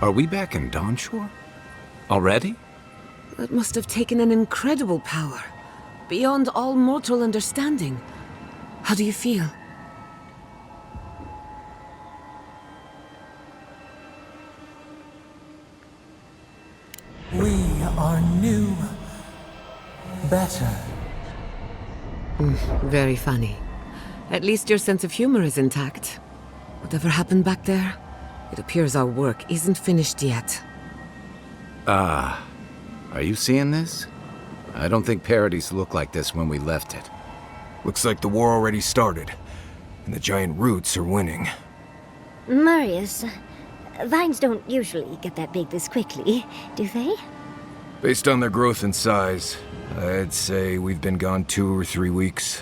Are we back in Dawnshore? Already? That must have taken an incredible power. Beyond all mortal understanding. How do you feel? We are new. Better. Very funny. At least your sense of humor is intact. Whatever happened back there, it appears our work isn't finished yet. Are you seeing this? I don't think Paradis looked like this when we left it. Looks like the war already started, and the giant roots are winning. Marius, vines don't usually get that big this quickly, do they? Based on their growth and size, I'd say we've been gone 2 or 3 weeks.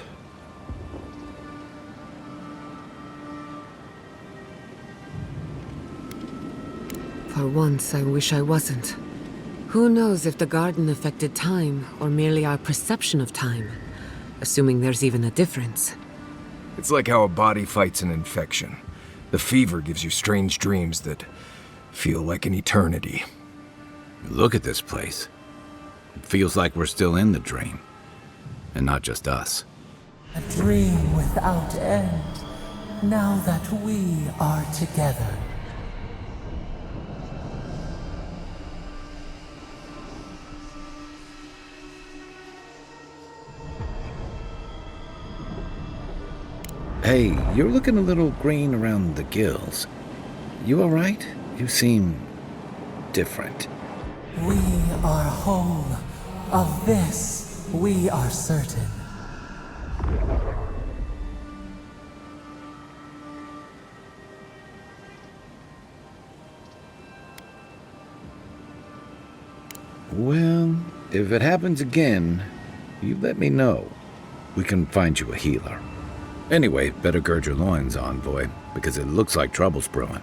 For once, I wish I wasn't. Who knows if the garden affected time, or merely our perception of time? Assuming there's even a difference. It's like how a body fights an infection. The fever gives you strange dreams that feel like an eternity. Look at this place. It feels like we're still in the dream. And not just us. A dream without end. Now that we are together. Hey, you're looking a little green around the gills. You alright? You seem different. We are whole. Of this, we are certain. Well, if it happens again, you let me know. We can find you a healer. Anyway, better gird your loins, envoy, because it looks like trouble's brewing.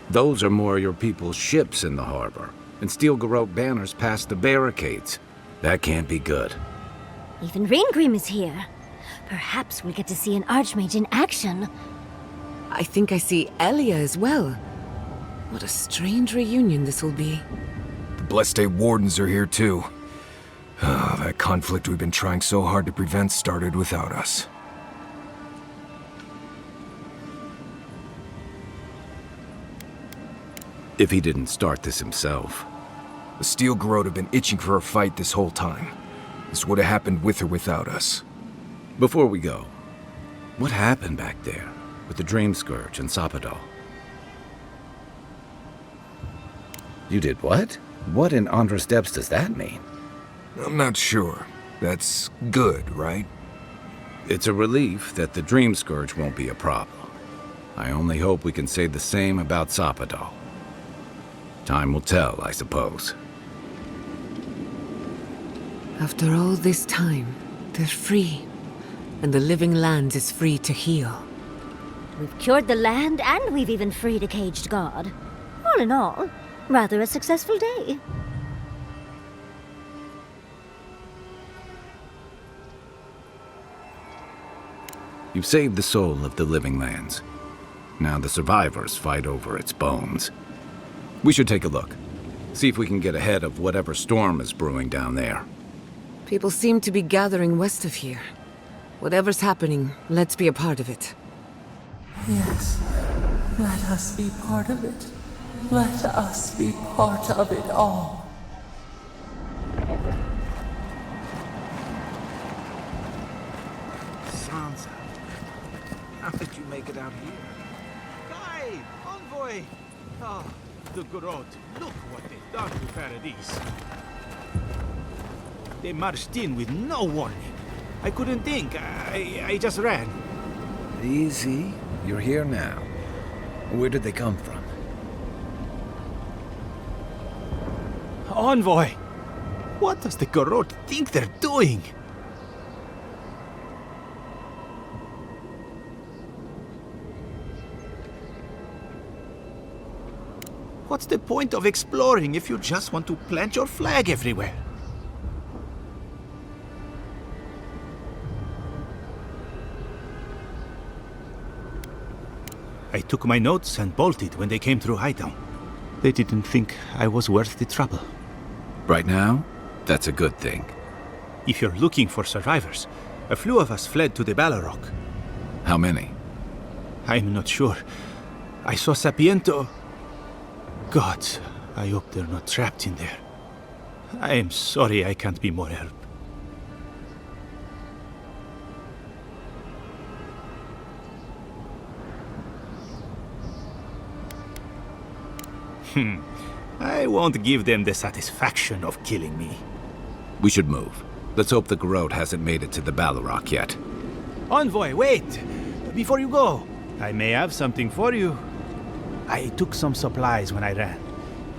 Those are more your people's ships in the harbor, and steel Garrote banners past the barricades. That can't be good. Even Raingrim is here. Perhaps we'll get to see an Archmage in action. I think I see Elia as well. What a strange reunion this will be. The Blessed Day Wardens are here too. That conflict we've been trying so hard to prevent started without us. If he didn't start this himself. The Steel Garrote have been itching for a fight this whole time. This would have happened with or without us. Before we go, what happened back there with the Dream Scourge and Sapadal? You did what? What in Andra's depths does that mean? I'm not sure. That's good, right? It's a relief that the Dream Scourge won't be a problem. I only hope we can say the same about Sapadal. Time will tell, I suppose. After all this time, they're free. And the living land is free to heal. We've cured the land, and we've even freed a caged god. All in all, rather a successful day. You've saved the soul of the living lands. Now the survivors fight over its bones. We should take a look. See if we can get ahead of whatever storm is brewing down there. People seem to be gathering west of here. Whatever's happening, let's be a part of it. Yes, let us be part of it. Let us be part of it all. Sansa, how did you make it out here? Guy! Envoy! Ah, the Garrote. Look what they've done to Paradis. They marched in with no warning. I couldn't think. I just ran. Easy. You're here now. Where did they come from? Envoy! What does the Garrote think they're doing? What's the point of exploring if you just want to plant your flag everywhere? I took my notes and bolted when they came through Hightown. They didn't think I was worth the trouble. Right now, that's a good thing. If you're looking for survivors, a few of us fled to the Balrog. How many? I'm not sure. I saw Sapiento. Gods, I hope they're not trapped in there. I am sorry I can't be more help. I won't give them the satisfaction of killing me. We should move. Let's hope the Garrote hasn't made it to the Balrog yet. Envoy, wait! Before you go, I may have something for you. I took some supplies when I ran.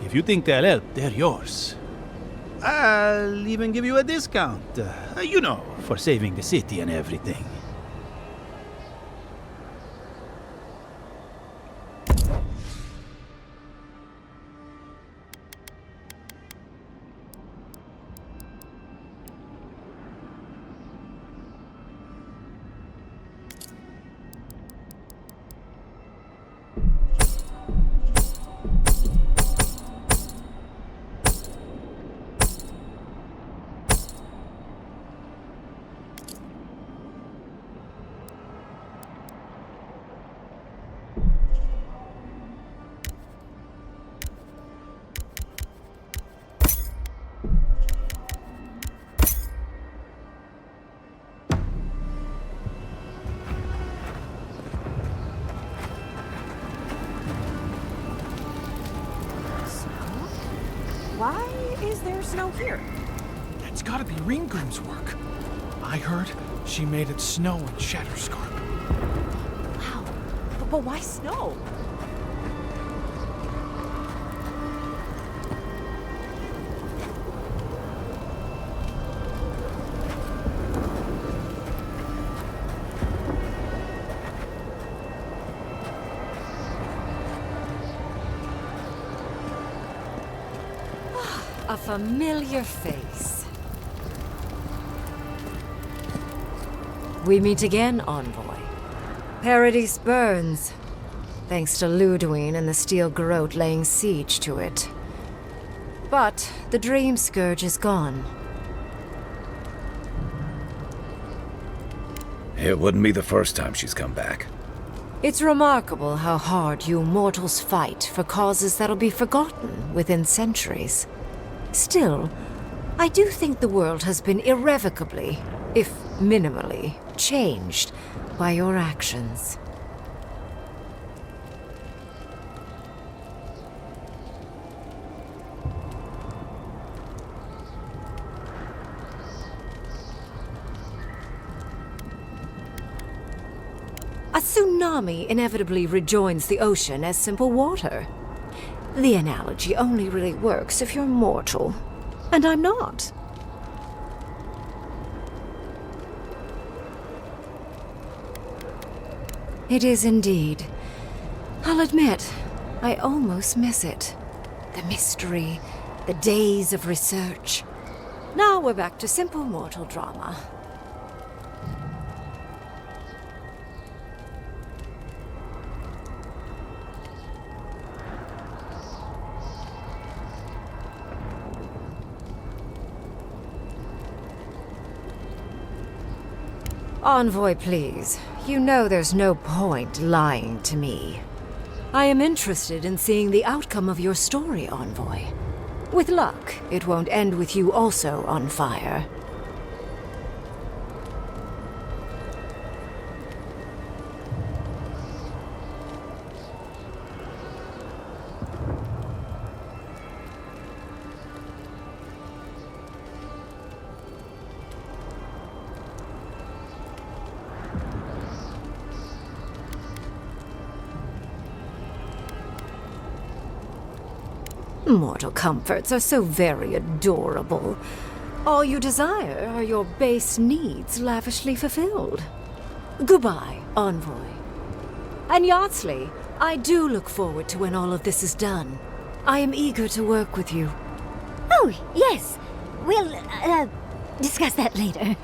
If you think they'll help, they're yours. I'll even give you a discount. You know, for saving the city and everything. Why is there snow here? It's gotta be Ringgrim's work. I heard she made it snow in Shatterscarp. Wow. But why snow? A familiar face. We meet again, Envoy. Paradis burns, thanks to Lodwyn and the Steel Garrote laying siege to it. But the Dream Scourge is gone. It wouldn't be the first time she's come back. It's remarkable how hard you mortals fight for causes that'll be forgotten within centuries. Still, I do think the world has been irrevocably, if minimally, changed by your actions. A tsunami inevitably rejoins the ocean as simple water. The analogy only really works if you're mortal, and I'm not. It is indeed. I'll admit, I almost miss it. The mystery, the days of research. Now we're back to simple mortal drama. Envoy, please. You know there's no point lying to me. I am interested in seeing the outcome of your story, Envoy. With luck, it won't end with you also on fire. Mortal comforts are so very adorable. All you desire are your base needs lavishly fulfilled. Goodbye, Envoy. And Yardsley, I do look forward to when all of this is done. I am eager to work with you. Oh, yes. We'll, discuss that later.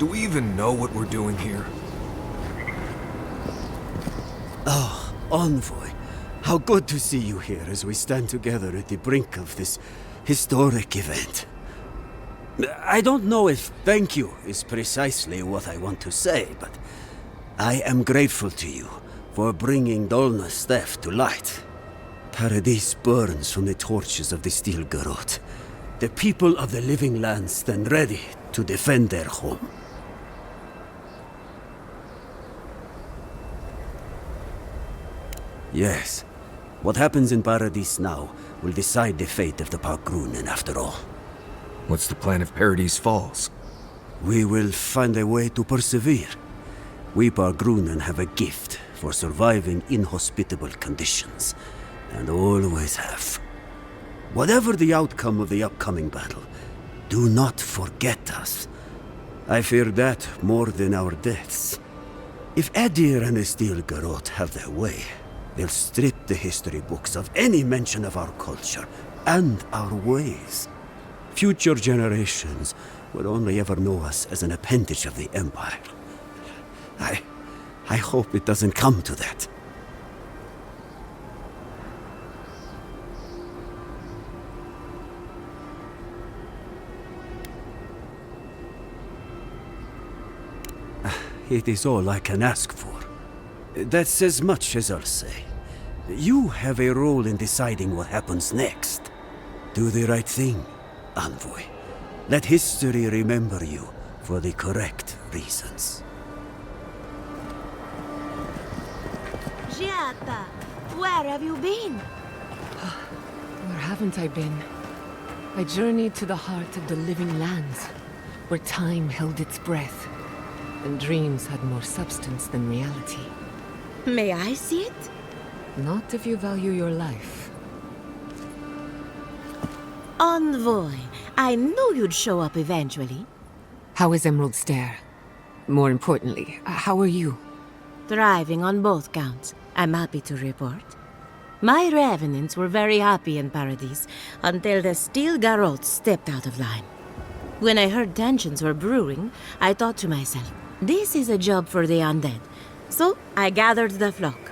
Do we even know what we're doing here? Oh, Envoy. How good to see you here as we stand together at the brink of this historic event. I don't know if thank you is precisely what I want to say, but I am grateful to you for bringing Dolna's theft to light. Paradis burns from the torches of the Steel Garrote. The people of the Living Lands stand ready to defend their home. Yes. What happens in Paradis now will decide the fate of the Parkrunen after all. What's the plan if Paradis falls? We will find a way to persevere. We Parkrunen have a gift for surviving inhospitable conditions, and always have. Whatever the outcome of the upcoming battle, do not forget us. I fear that more than our deaths. If Edir and the Steel Garrote have their way, they'll strip the history books of any mention of our culture and our ways. Future generations will only ever know us as an appendage of the Empire. I hope it doesn't come to that. It is all I can ask for. That's as much as I'll say. You have a role in deciding what happens next. Do the right thing, Envoy. Let history remember you for the correct reasons. Giata, where have you been? Where haven't I been? I journeyed to the heart of the Living Lands, where time held its breath, and dreams had more substance than reality. May I see it? Not if you value your life. Envoy, I knew you'd show up eventually. How is Emerald Stair? More importantly, how are you? Thriving on both counts, I'm happy to report. My revenants were very happy in Paradis until the Steel Garrote stepped out of line. When I heard tensions were brewing, I thought to myself, this is a job for the undead. So I gathered the flock.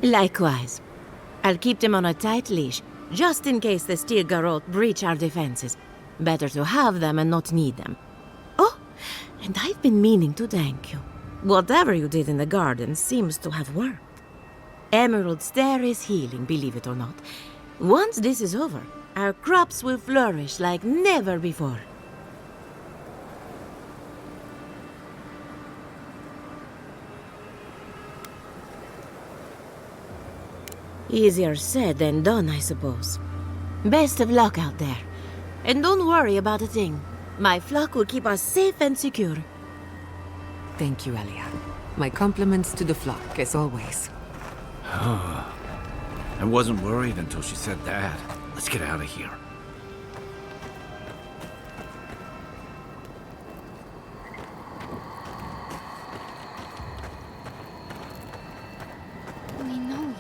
Likewise. I'll keep them on a tight leash, just in case the Steel Garrote breach our defenses. Better to have them and not need them. Oh, and I've been meaning to thank you. Whatever you did in the garden seems to have worked. Emerald Stair is healing, believe it or not. Once this is over, our crops will flourish like never before. Easier said than done, I suppose. Best of luck out there. And don't worry about a thing. My flock will keep us safe and secure. Thank you, Elia. My compliments to the flock, as always. I wasn't worried until she said that. Let's get out of here. We know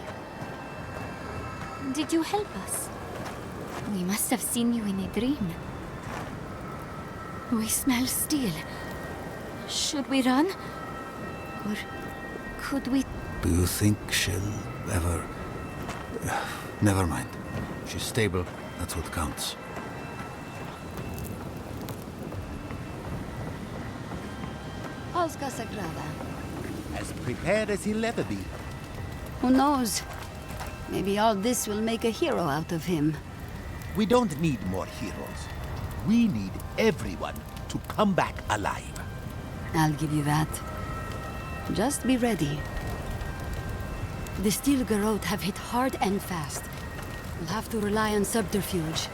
you. Did you help us? We must have seen you in a dream. We smell steel. Should we run? Or could we... Do you think she'll ever... Never mind. She's stable. That's what counts. Polska Sagrada. As prepared as he'll ever be. Who knows? Maybe all this will make a hero out of him. We don't need more heroes. We need everyone to come back alive. I'll give you that. Just be ready. The Steel Garrote have hit hard and fast. We'll have to rely on subterfuge.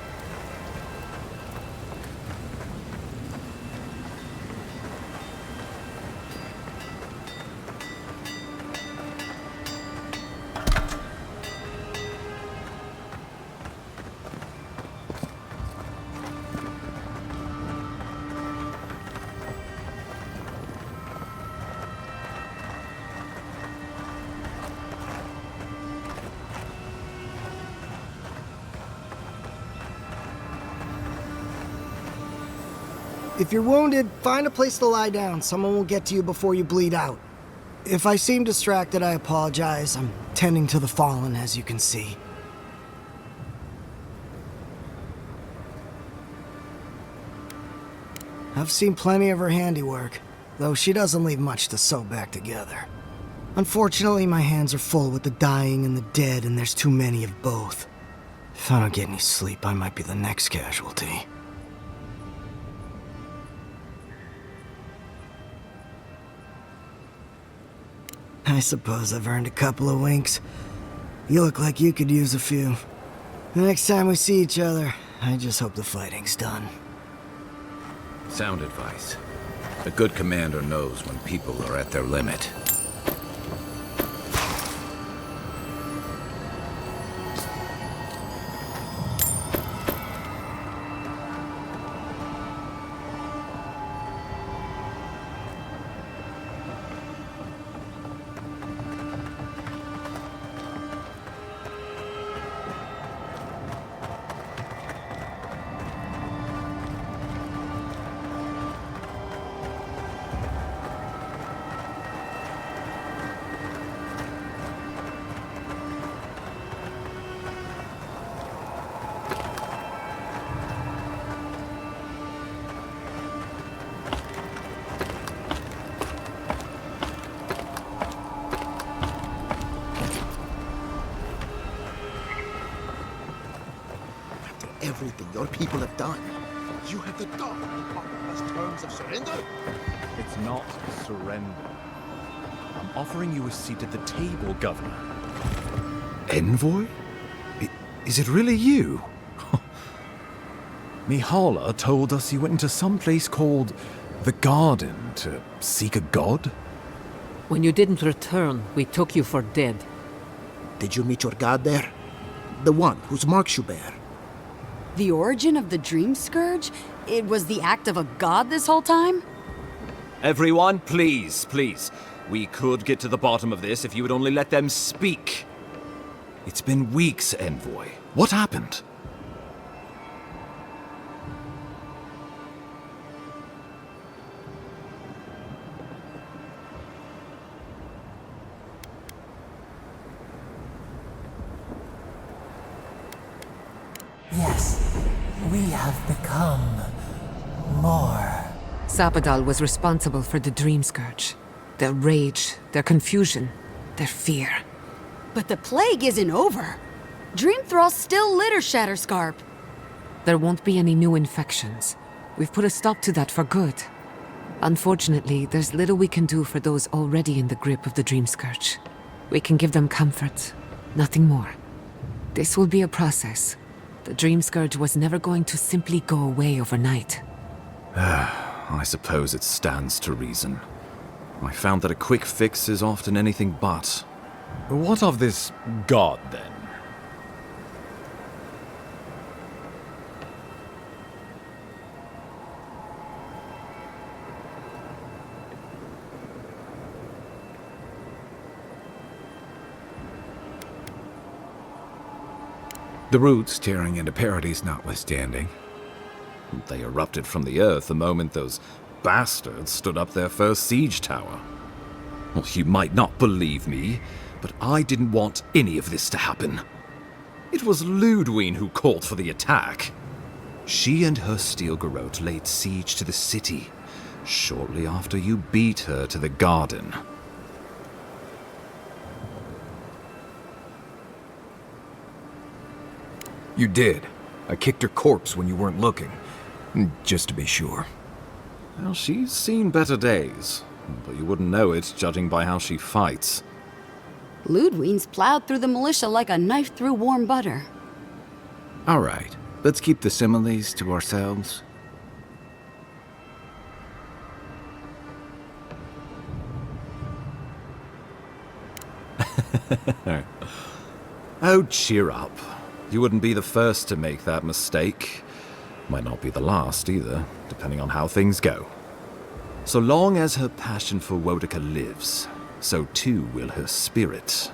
If you're wounded, find a place to lie down. Someone will get to you before you bleed out. If I seem distracted, I apologize. I'm tending to the fallen, as you can see. I've seen plenty of her handiwork, though she doesn't leave much to sew back together. Unfortunately, my hands are full with the dying and the dead, and there's too many of both. If I don't get any sleep, I might be the next casualty. I suppose I've earned a couple of winks. You look like you could use a few. The next time we see each other, I just hope the fighting's done. Sound advice. A good commander knows when people are at their limit. Everything your people have done, you have the gall to offer us terms of surrender? It's not surrender. I'm offering you a seat at the table, Governor. Envoy? Is it really you? Mihala told us you went into some place called the Garden to seek a god? When you didn't return, we took you for dead. Did you meet your god there? The one whose marks you bear? The origin of the Dream Scourge? It was the act of a god this whole time? Everyone, please, please. We could get to the bottom of this if you would only let them speak. It's been weeks, Envoy. What happened? Yes, we have become more. Sabadal was responsible for the Dream Scourge. Their rage, their confusion, their fear. But the plague isn't over. Dream Thralls still litter Shatterscarp. There won't be any new infections. We've put a stop to that for good. Unfortunately, there's little we can do for those already in the grip of the Dream Scourge. We can give them comfort, nothing more. This will be a process. The Dream Scourge was never going to simply go away overnight. I suppose it stands to reason. I found that a quick fix is often anything but. What of this god, then? The roots tearing into Paradis notwithstanding. They erupted from the earth the moment those bastards stood up their first siege tower. Well, you might not believe me, but I didn't want any of this to happen. It was Lodwyn who called for the attack. She and her steel garrote laid siege to the city, shortly after you beat her to the garden. You did. I kicked her corpse when you weren't looking, just to be sure. Well, she's seen better days, but you wouldn't know it judging by how she fights. Lodwyn's plowed through the militia like a knife through warm butter. All right, let's keep the similes to ourselves. Oh, cheer up. You wouldn't be the first to make that mistake. Might not be the last either, depending on how things go. So long as her passion for Wodica lives, so too will her spirit.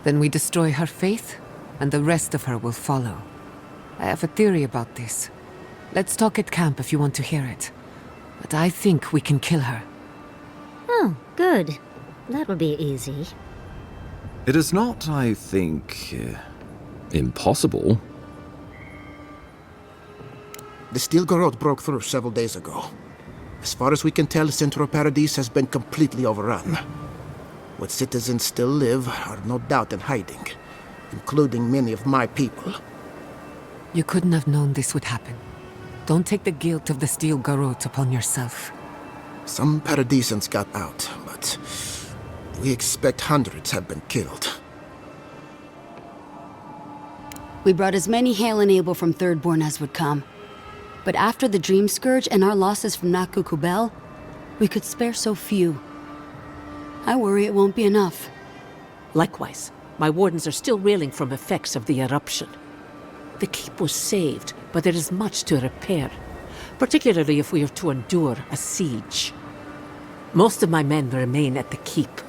Then we destroy her faith, and the rest of her will follow. I have a theory about this. Let's talk at camp if you want to hear it. But I think we can kill her. Oh, good. That would be easy. It is not, I think, impossible. The Steel Garrote broke through several days ago. As far as we can tell, Siege of Paradis has been completely overrun. What citizens still live are no doubt in hiding, including many of my people. You couldn't have known this would happen. Don't take the guilt of the Steel Garrote upon yourself. Some Paradisians got out, but we expect hundreds have been killed. We brought as many Hail and Able from Thirdborn as would come. But after the Dream Scourge and our losses from Nakukubel, we could spare so few. I worry it won't be enough. Likewise, my wardens are still reeling from effects of the eruption. The keep was saved, but there is much to repair, particularly if we are to endure a siege. Most of my men remain at the keep.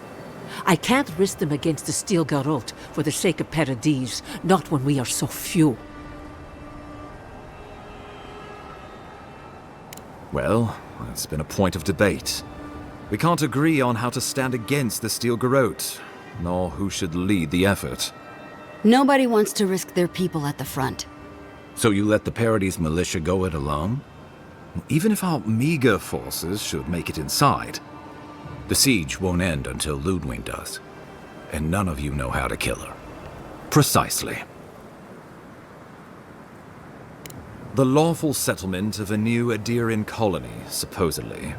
I can't risk them against the Steel Garrote for the sake of Paradis, not when we are so few. Well, it's been a point of debate. We can't agree on how to stand against the Steel Garrote, nor who should lead the effort. Nobody wants to risk their people at the front. So you let the Paradis militia go it alone? Even if our meager forces should make it inside. The siege won't end until Lodwyn does. And none of you know how to kill her. Precisely. The lawful settlement of a new Adirian colony, supposedly.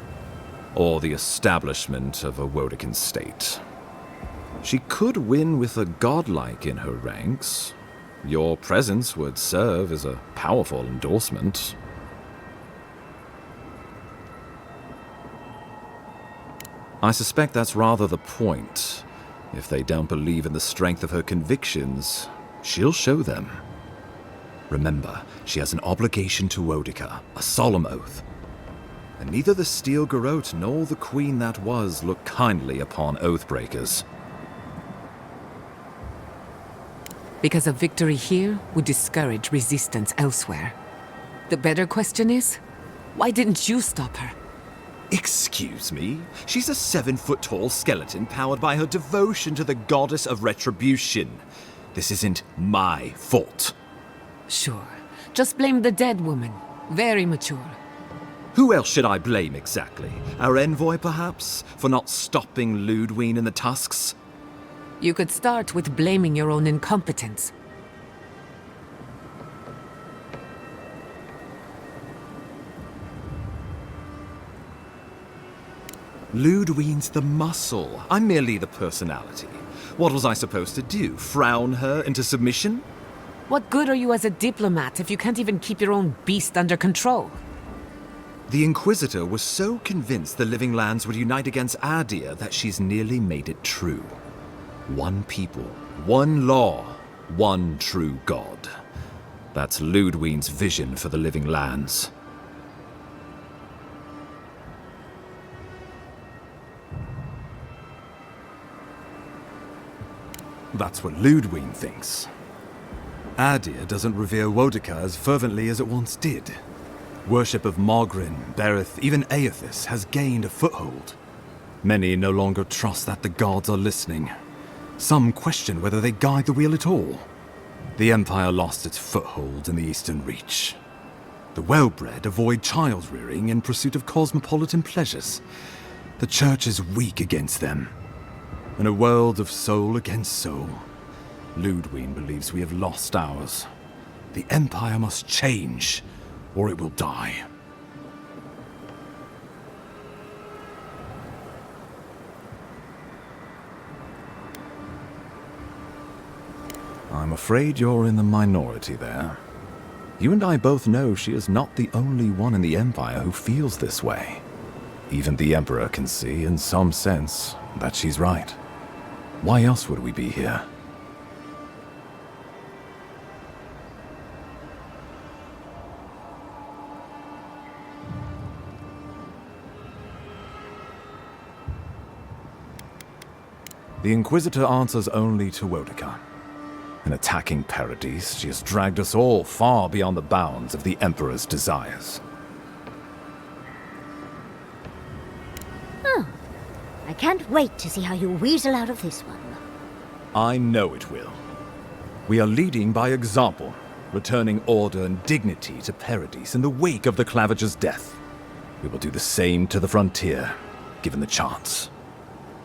Or the establishment of a Woedican state. She could win with a godlike in her ranks. Your presence would serve as a powerful endorsement. I suspect that's rather the point. If they don't believe in the strength of her convictions, she'll show them. Remember, she has an obligation to Woedica, a solemn oath. And neither the Steel Garrote nor the Queen that was look kindly upon oathbreakers. Because a victory here would discourage resistance elsewhere. The better question is, why didn't you stop her? Excuse me? She's a 7-foot-tall skeleton powered by her devotion to the goddess of retribution. This isn't my fault. Sure. Just blame the dead woman. Very mature. Who else should I blame exactly? Our envoy, perhaps? For not stopping Lodwyn and the Tusks? You could start with blaming your own incompetence. Lodwyn's the muscle. I'm merely the personality. What was I supposed to do? Frown her into submission? What good are you as a diplomat if you can't even keep your own beast under control? The Inquisitor was so convinced the Living Lands would unite against Adir that she's nearly made it true. One people, one law, one true God. That's Lodwyn's vision for the Living Lands. That's what Lodwyn thinks. Adir doesn't revere Woedica as fervently as it once did. Worship of Mogrin, Berith, even Aethys has gained a foothold. Many no longer trust that the gods are listening. Some question whether they guide the wheel at all. The Empire lost its foothold in the Eastern Reach. The well-bred avoid child-rearing in pursuit of cosmopolitan pleasures. The Church is weak against them. In a world of soul against soul, Lodwyn believes we have lost ours. The Empire must change, or it will die. I'm afraid you're in the minority there. You and I both know she is not the only one in the Empire who feels this way. Even the Emperor can see, in some sense, that she's right. Why else would we be here? The Inquisitor answers only to Woedica. In attacking Paradis, she has dragged us all far beyond the bounds of the Emperor's desires. can't wait to see how you weasel out of this one. I know it will. We are leading by example, returning order and dignity to Paradis in the wake of the Clavager's death. We will do the same to the frontier, given the chance.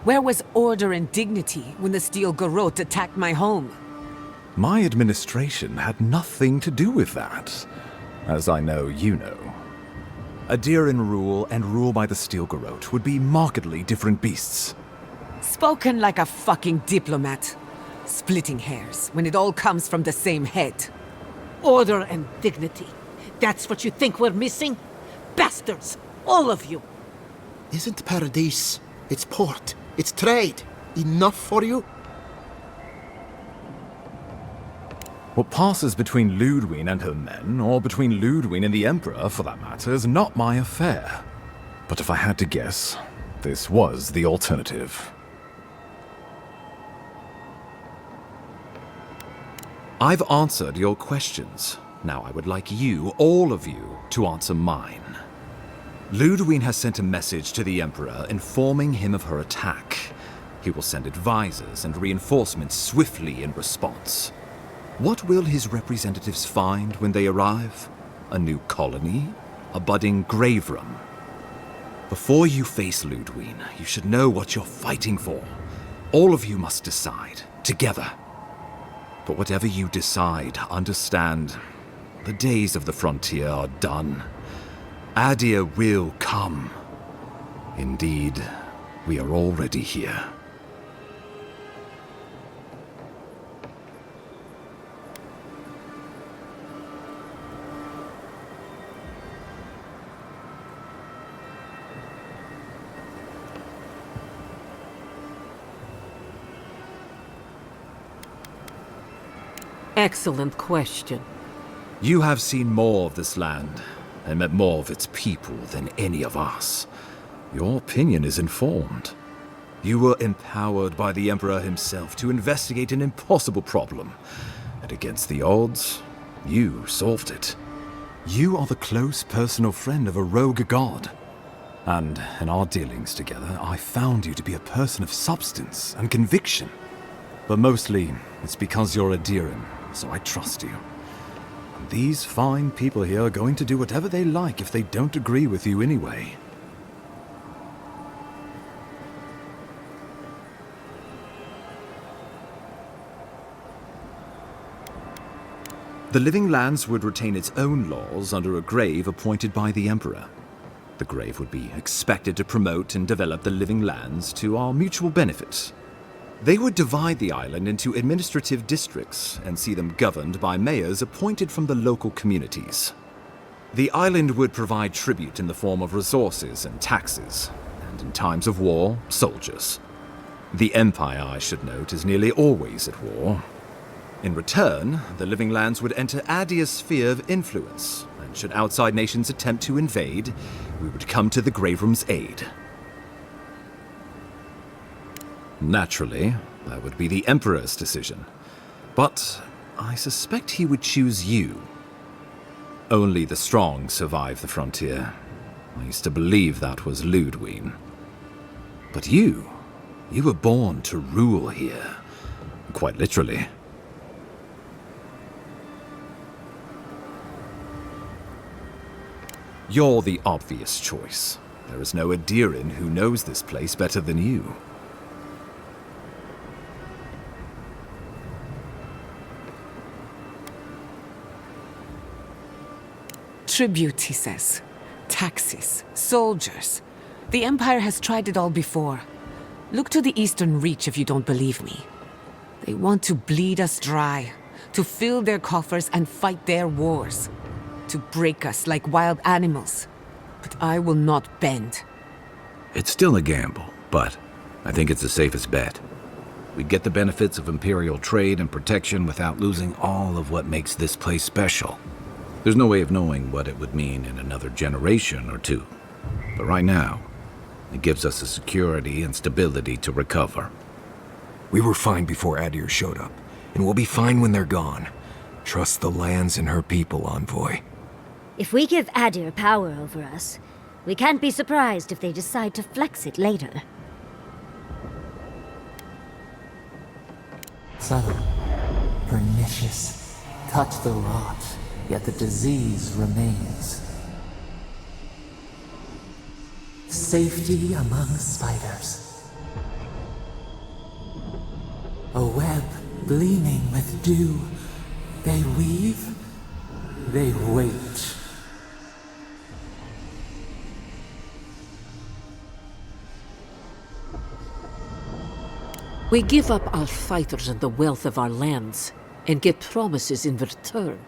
Where was order and dignity when the Steel Garrote attacked my home? My administration had nothing to do with that, as I know you know. Adiran rule and rule by the Steel Garrote would be markedly different beasts. Spoken like a fucking diplomat. Splitting hairs when it all comes from the same head. Order and dignity. That's what you think we're missing? Bastards! All of you! Isn't Paradis, its port, its trade, enough for you? What passes between Lodwyn and her men, or between Lodwyn and the Emperor, for that matter, is not my affair. But if I had to guess, this was the alternative. I've answered your questions. Now I would like you, all of you, to answer mine. Lodwyn has sent a message to the Emperor informing him of her attack. He will send advisors and reinforcements swiftly in response. What will his representatives find when they arrive? A new colony? A budding grave room? Before you face Lodwyn, you should know what you're fighting for. All of you must decide, together. But whatever you decide, understand, the days of the frontier are done. Adir will come. Indeed, we are already here. Excellent question. You have seen more of this land, and met more of its people than any of us. Your opinion is informed. You were empowered by the Emperor himself to investigate an impossible problem, and against the odds, you solved it. You are the close personal friend of a rogue god. And in our dealings together, I found you to be a person of substance and conviction. But mostly, it's because you're Adiran, so I trust you. And these fine people here are going to do whatever they like if they don't agree with you anyway. The Living Lands would retain its own laws under a grave appointed by the Emperor. The grave would be expected to promote and develop the Living Lands to our mutual benefit. They would divide the island into administrative districts and see them governed by mayors appointed from the local communities. The island would provide tribute in the form of resources and taxes, and in times of war, soldiers. The Empire, I should note, is nearly always at war. In return, the Living Lands would enter Adir's sphere of influence, and should outside nations attempt to invade, we would come to the Grave Room's aid. Naturally, that would be the Emperor's decision. But I suspect he would choose you. Only the strong survive the frontier. I used to believe that was Lodwyn. But you were born to rule here. Quite literally. You're the obvious choice. There is no Adiran who knows this place better than you. Tribute, he says. Taxes, soldiers. The Empire has tried it all before. Look to the Eastern Reach if you don't believe me. They want to bleed us dry, to fill their coffers and fight their wars, to break us like wild animals. But I will not bend. It's still a gamble, but I think it's the safest bet. We get the benefits of Imperial trade and protection without losing all of what makes this place special. There's no way of knowing what it would mean in another generation or two. But right now, it gives us the security and stability to recover. We were fine before Adir showed up, and we'll be fine when they're gone. Trust the lands and her people, Envoy. If we give Adir power over us, we can't be surprised if they decide to flex it later. subtle, pernicious. Touch the rot, yet the disease remains. Safety among spiders. A web gleaming with dew. They weave, they wait. We give up our fighters and the wealth of our lands, and get promises in return.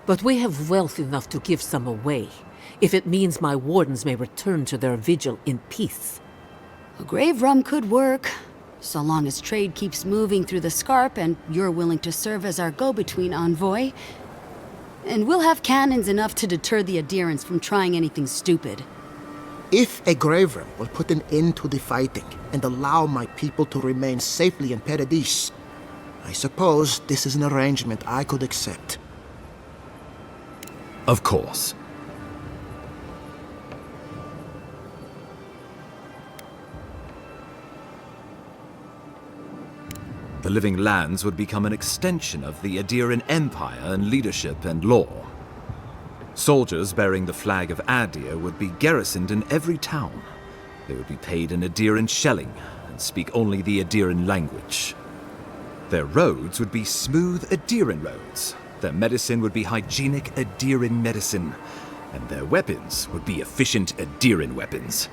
But we have wealth enough to give some away, if it means my wardens may return to their vigil in peace. A grave rum could work, so long as trade keeps moving through the Scarp and you're willing to serve as our go-between envoy. And we'll have cannons enough to deter the adherents from trying anything stupid. If a grave rum will put an end to the fighting and allow my people to remain safely in Paradis, I suppose this is an arrangement I could accept. Of course. The Living Lands would become an extension of the Adiran Empire in leadership and law. Soldiers bearing the flag of Adir would be garrisoned in every town. They would be paid in Adiran shelling and speak only the Adiran language. Their roads would be smooth Adiran roads. Their medicine would be hygienic Adiran medicine. And their weapons would be efficient Adiran weapons.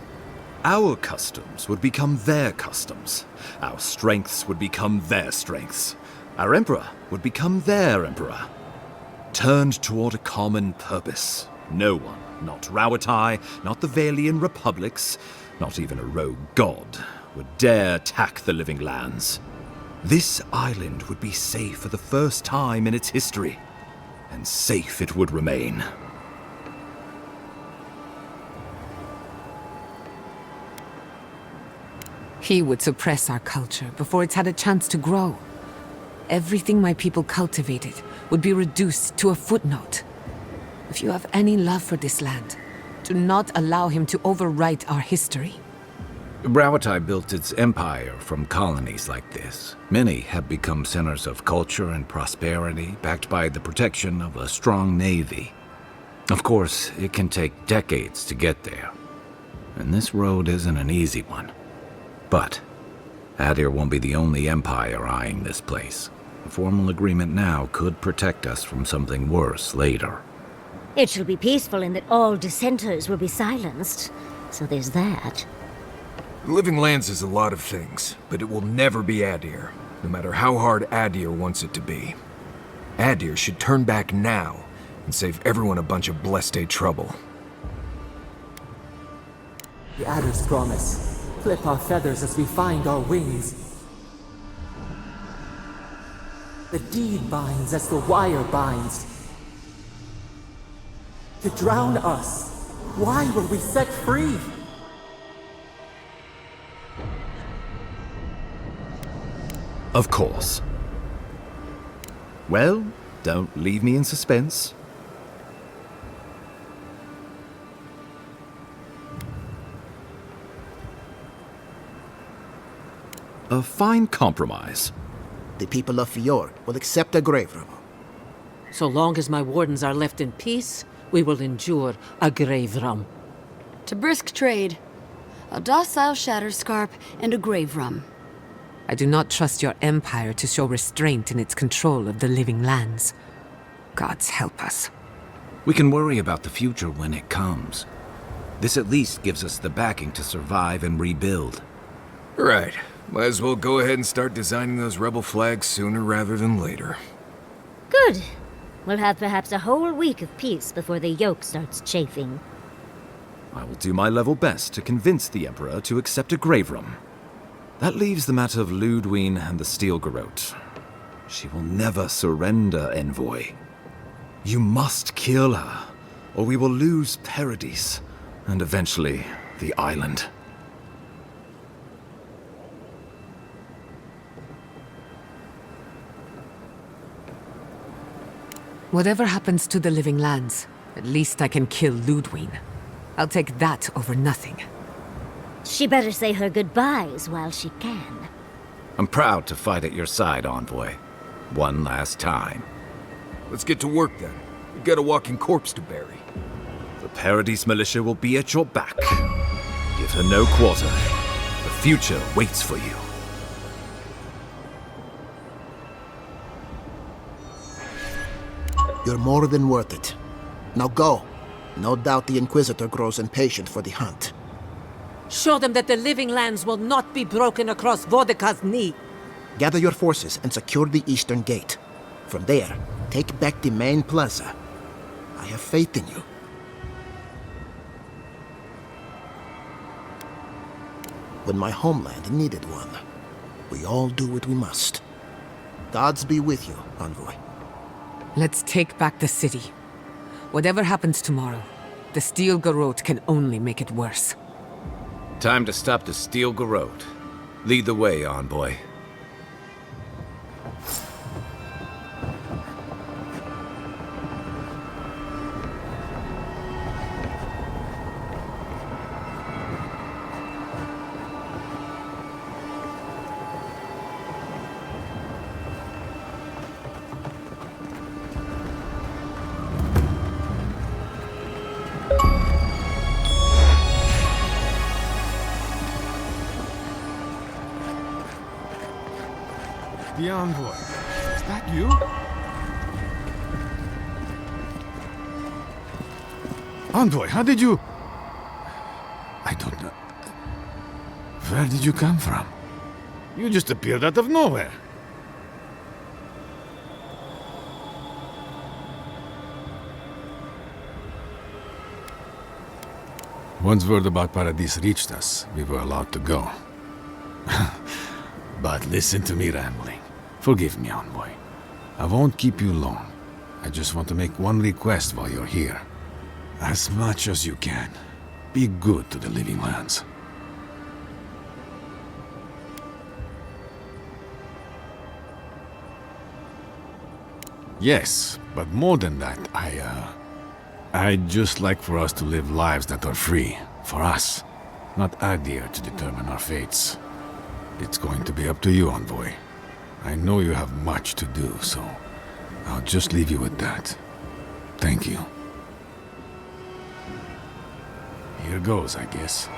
Our customs would become their customs. Our strengths would become their strengths. Our emperor would become their emperor. Turned toward a common purpose. No one, not Rawatai, not the Valian republics, not even a rogue god, would dare attack the Living Lands. This island would be safe for the first time in its history, and safe it would remain. He would suppress our culture before it's had a chance to grow. Everything my people cultivated would be reduced to a footnote. If you have any love for this land, do not allow him to overwrite our history. Rawatai built its empire from colonies like this. Many have become centers of culture and prosperity, backed by the protection of a strong navy. Of course, it can take decades to get there. And this road isn't an easy one. But Adir won't be the only empire eyeing this place. A formal agreement now could protect us from something worse later. It shall be peaceful in that all dissenters will be silenced. So there's that. Living Lands is a lot of things, but it will never be Adir, no matter how hard Adir wants it to be. Adir should turn back now and save everyone a bunch of blessed trouble. The Adder's promise. Clip our feathers as we find our wings. The deed binds as the wire binds. To drown us, why were we set free? Of course. Well, don't leave me in suspense. A fine compromise. The people of Fjord will accept a grave room. So long as my wardens are left in peace, we will endure a grave rum. To brisk trade. A docile Shatterscarp and a grave rum. I do not trust your empire to show restraint in its control of the Living Lands. Gods help us. We can worry about the future when it comes. This at least gives us the backing to survive and rebuild. Right. Might as well go ahead and start designing those rebel flags sooner rather than later. Good. We'll have perhaps a whole week of peace before the yoke starts chafing. I will do my level best to convince the Emperor to accept a grave room. That leaves the matter of Lodwyn and the Steel Garrote. She will never surrender, Envoy. You must kill her, or we will lose Paradis, and eventually the island. Whatever happens to the Living Lands, at least I can kill Lodwyn. I'll take that over nothing. She better say her goodbyes while she can. I'm proud to fight at your side, Envoy. One last time. Let's get to work then. We've got a walking corpse to bury. The Paradis militia will be at your back. Give her no quarter. The future waits for you. You're more than worth it. Now go. No doubt the Inquisitor grows impatient for the hunt. Show them that the living lands will not be broken across Vodka's knee. Gather your forces and secure the eastern gate. From there, take back the main plaza. I have faith in you. When my homeland needed one, we all do what we must. Gods be with you, Envoy. Let's take back the city. Whatever happens tomorrow, the Steel Garrote can only make it worse. Time to stop the Steel Garrote. Lead the way, Envoy. The Envoy. Is that you? Envoy, how did you... I don't know. Where did you come from? You just appeared out of nowhere. Once word about Paradis reached us, we were allowed to go. But listen to me rambling. Forgive me, Envoy. I won't keep you long. I just want to make one request while you're here. As much as you can, be good to the living lands. Yes, but more than that, I'd just like for us to live lives that are free, for us, not Adir to determine our fates. It's going to be up to you, Envoy. I know you have much to do, so I'll just leave you with that. Thank you. Here goes, I guess.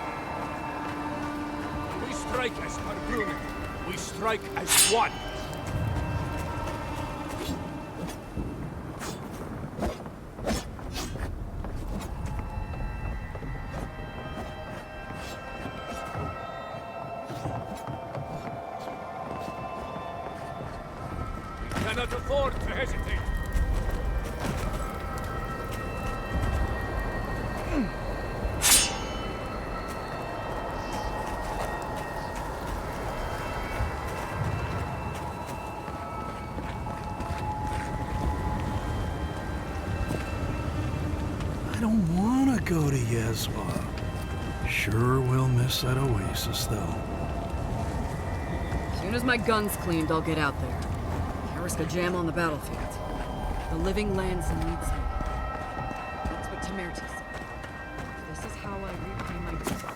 We strike as Carbrune. We strike as one. Cannot afford to hesitate. I don't want to go to Yezwa. Sure will miss that oasis, though. As soon as my gun's cleaned, I'll get out there. Can't risk a jam on the battlefield. The living lands needs me. That's what Temerty said. This is how I repay my debt.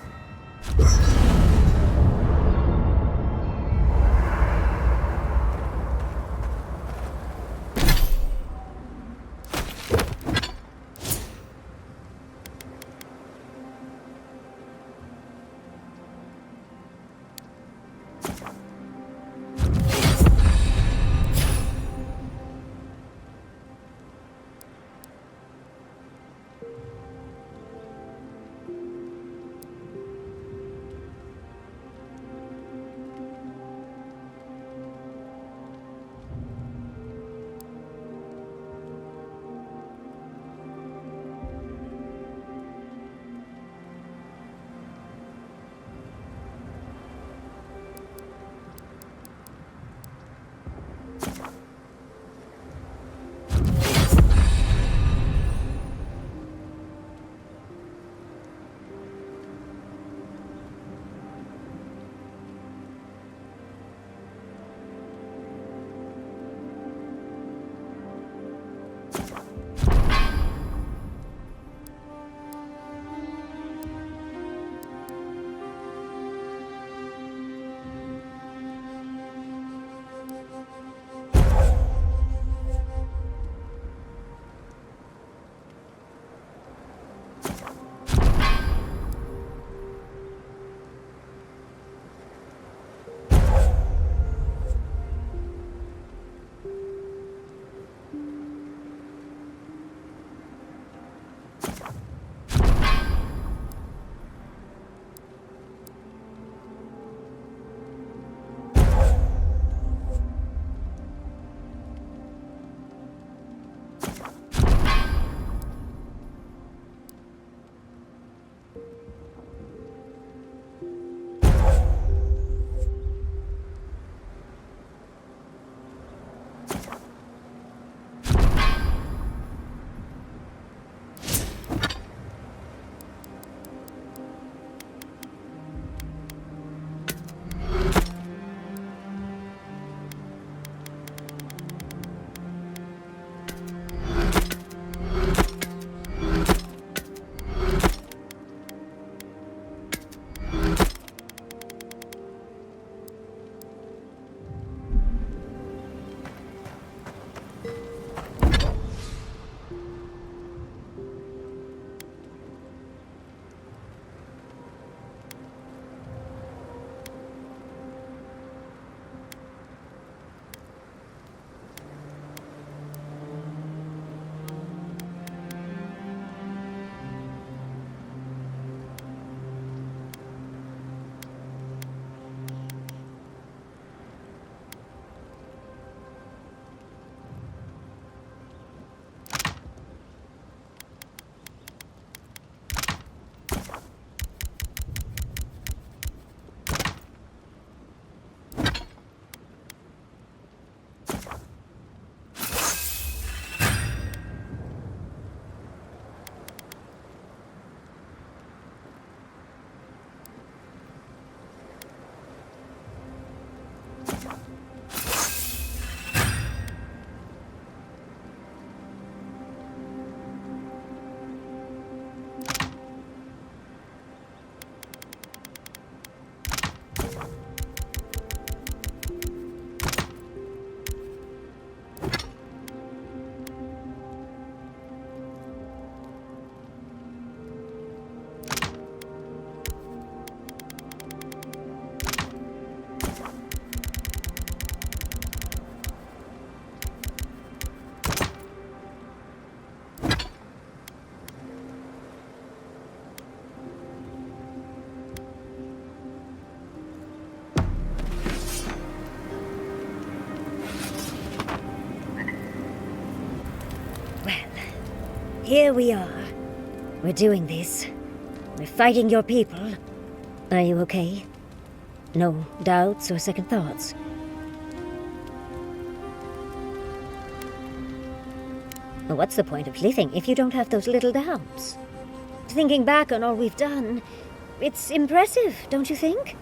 here we are. We're doing this. We're fighting your people. Are you okay? No doubts or second thoughts? Well, what's the point of living if you don't have those little doubts? Thinking back on all we've done, it's impressive, don't you think?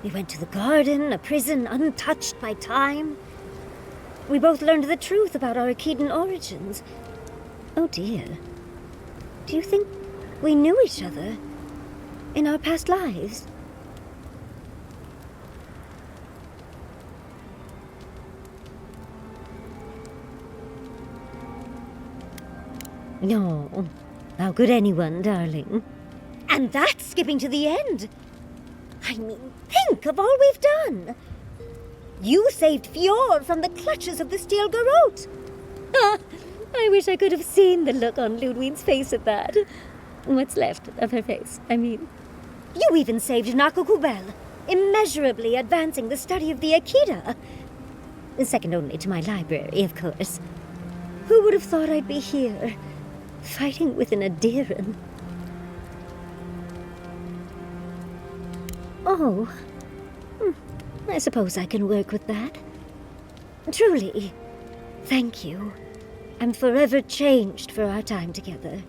We went to the garden, a prison untouched by time. We both learned the truth about our Akedan origins. Oh dear. Do you think we knew each other in our past lives? No. How could anyone, darling? And that's skipping to the end. I mean, think of all we've done. You saved Fjord from the clutches of the Steel Garrote. I wish I could have seen the look on Lodwyn's face at that. What's left of her face, I mean. You even saved Nakukubel, immeasurably advancing the study of the Akita. Second only to my library, of course. Who would have thought I'd be here, fighting with an Adiran? Oh, I suppose I can work with that. Truly, thank you. I'm forever changed for our time together.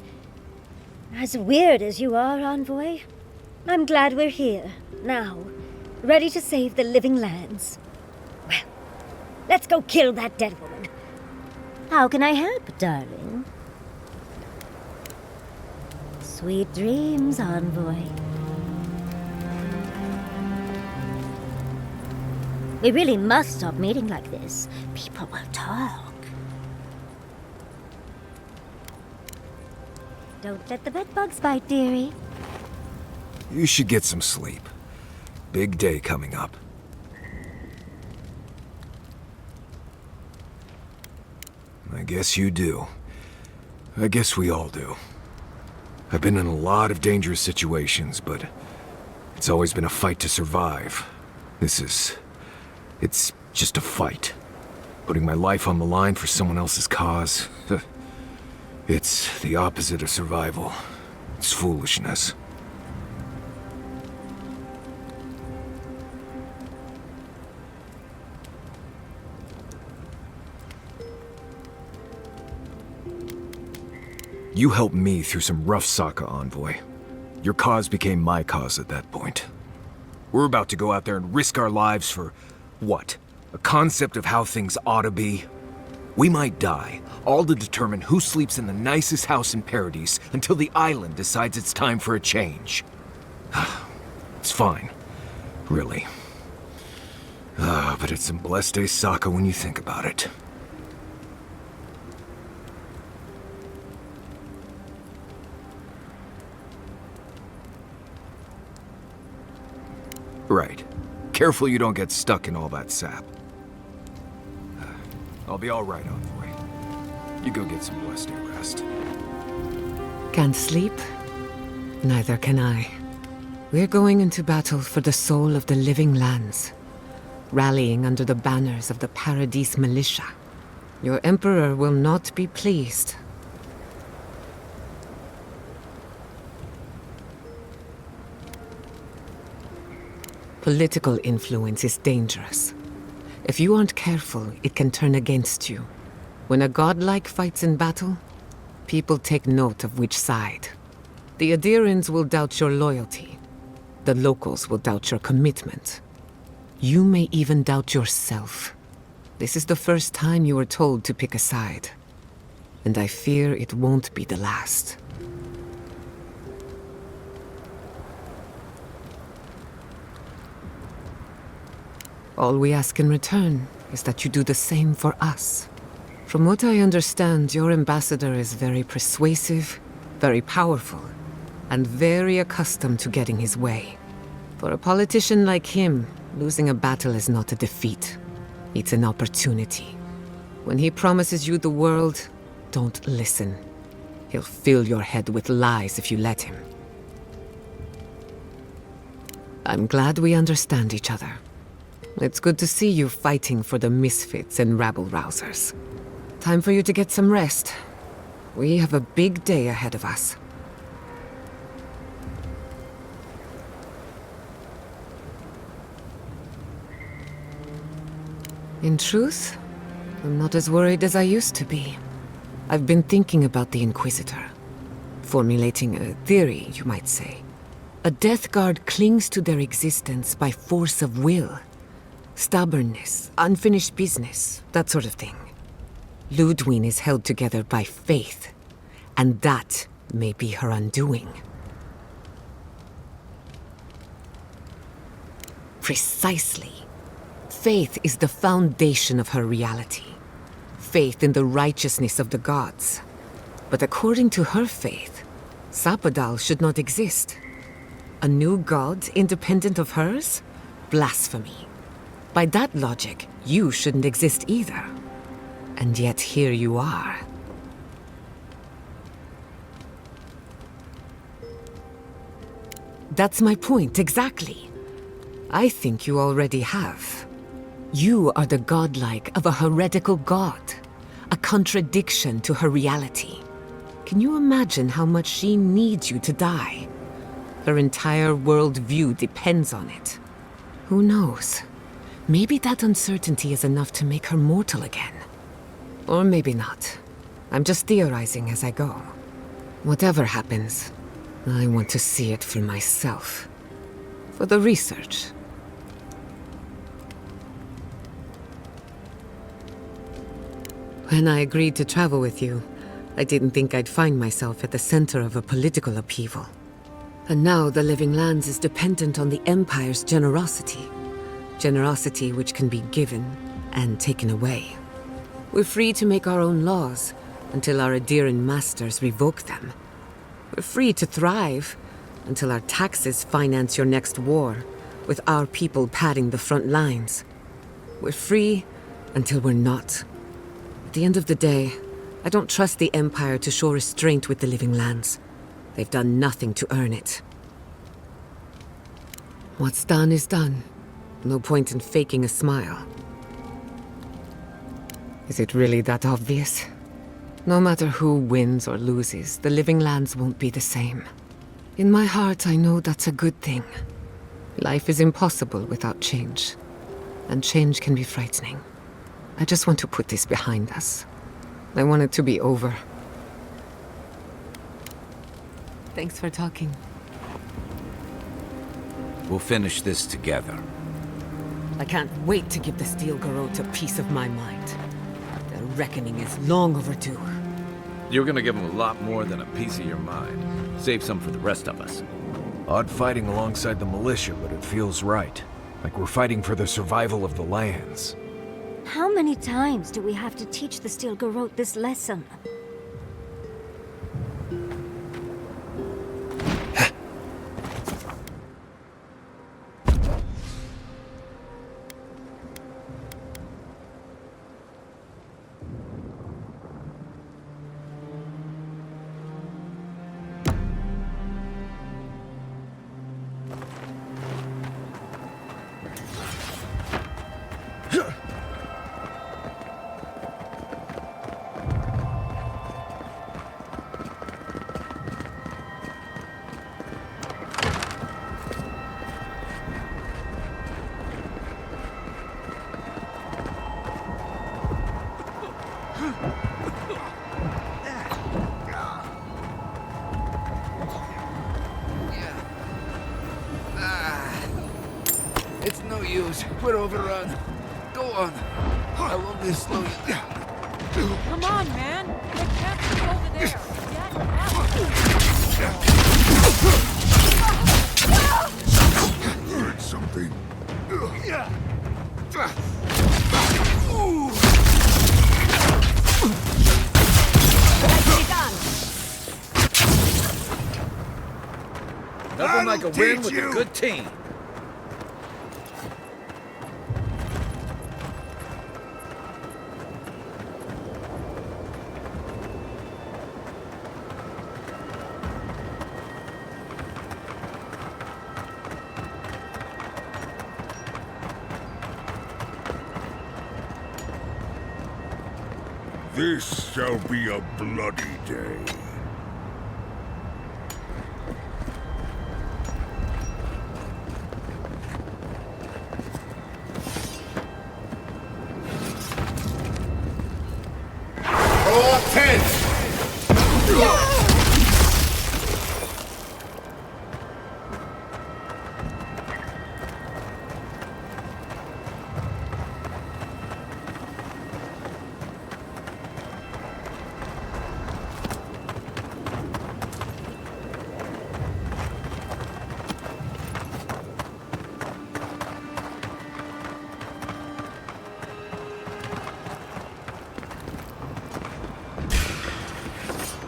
As weird as you are, Envoy, I'm glad we're here, now, ready to save the living lands. Well, let's go kill that dead woman. How can I help, darling? Sweet dreams, Envoy. We really must stop meeting like this. People will talk. Don't let the bedbugs bite, dearie. You should get some sleep. Big day coming up. I guess you do. I guess we all do. I've been in a lot of dangerous situations, but it's always been a fight to survive. It's just a fight. Putting my life on the line for someone else's cause. It's the opposite of survival. It's foolishness. You helped me through some rough Sokka, Envoy. Your cause became my cause at that point. We're about to go out there and risk our lives for, what? A concept of how things ought to be? We might die, all to determine who sleeps in the nicest house in Paradis until the island decides it's time for a change. It's fine. Really. But it's some blessed day Sokka when you think about it. Right. Careful you don't get stuck in all that sap. I'll be all right, Envoy. You go get some blessed day rest. Can't sleep? Neither can I. We're going into battle for the soul of the living lands, rallying under the banners of the Paradis militia. Your Emperor will not be pleased. Political influence is dangerous. If you aren't careful, it can turn against you. When a godlike fights in battle, people take note of which side. The Adirans will doubt your loyalty. The locals will doubt your commitment. You may even doubt yourself. This is the first time you were told to pick a side. And I fear it won't be the last. All we ask in return is that you do the same for us. From what I understand, your ambassador is very persuasive, very powerful, and very accustomed to getting his way. For a politician like him, losing a battle is not a defeat. It's an opportunity. When he promises you the world, don't listen. He'll fill your head with lies if you let him. I'm glad we understand each other. It's good to see you fighting for the misfits and rabble-rousers. Time for you to get some rest. We have a big day ahead of us. In truth, I'm not as worried as I used to be. I've been thinking about the Inquisitor. Formulating a theory, you might say. A Death Guard clings to their existence by force of will. Stubbornness, unfinished business, that sort of thing. Lodwyn is held together by faith, and that may be her undoing. Precisely. Faith is the foundation of her reality. Faith in the righteousness of the gods. But according to her faith, Sapadal should not exist. A new god independent of hers? Blasphemy. By that logic, you shouldn't exist either. And yet here you are. That's my point, exactly. I think you already have. You are the godlike of a heretical god. A contradiction to her reality. Can you imagine how much she needs you to die? Her entire worldview depends on it. Who knows? Maybe that uncertainty is enough to make her mortal again. Or maybe not. I'm just theorizing as I go. Whatever happens, I want to see it for myself. For the research. When I agreed to travel with you, I didn't think I'd find myself at the center of a political upheaval. And now the Living Lands is dependent on the Empire's generosity. Generosity which can be given and taken away. We're free to make our own laws until our Adiran masters revoke them. We're free to thrive until our taxes finance your next war, with our people padding the front lines. We're free until we're not. At the end of the day, I don't trust the Empire to show restraint with the Living Lands. They've done nothing to earn it. What's done is done. No point in faking a smile. Is it really that obvious? No matter who wins or loses, the Living Lands won't be the same. In my heart, I know that's a good thing. Life is impossible without change. And change can be frightening. I just want to put this behind us. I want it to be over. Thanks for talking. We'll finish this together. I can't wait to give the Steel Garrote a piece of my mind. Their reckoning is long overdue. You're gonna give them a lot more than a piece of your mind. Save some for the rest of us. Odd fighting alongside the militia, but it feels right. Like we're fighting for the survival of the lands. How many times do we have to teach the Steel Garrote this lesson? It's no use. We're overrun. Go on. I'll only slow you down. Come on, man! The captain's over there! Heard something. Nothing like a win with a good team. This shall be a bloody day. Roll 10!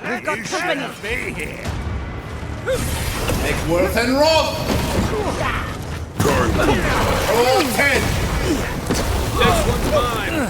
We've got company. Be here. Make Worth and roll. Roll 10. This one's mine.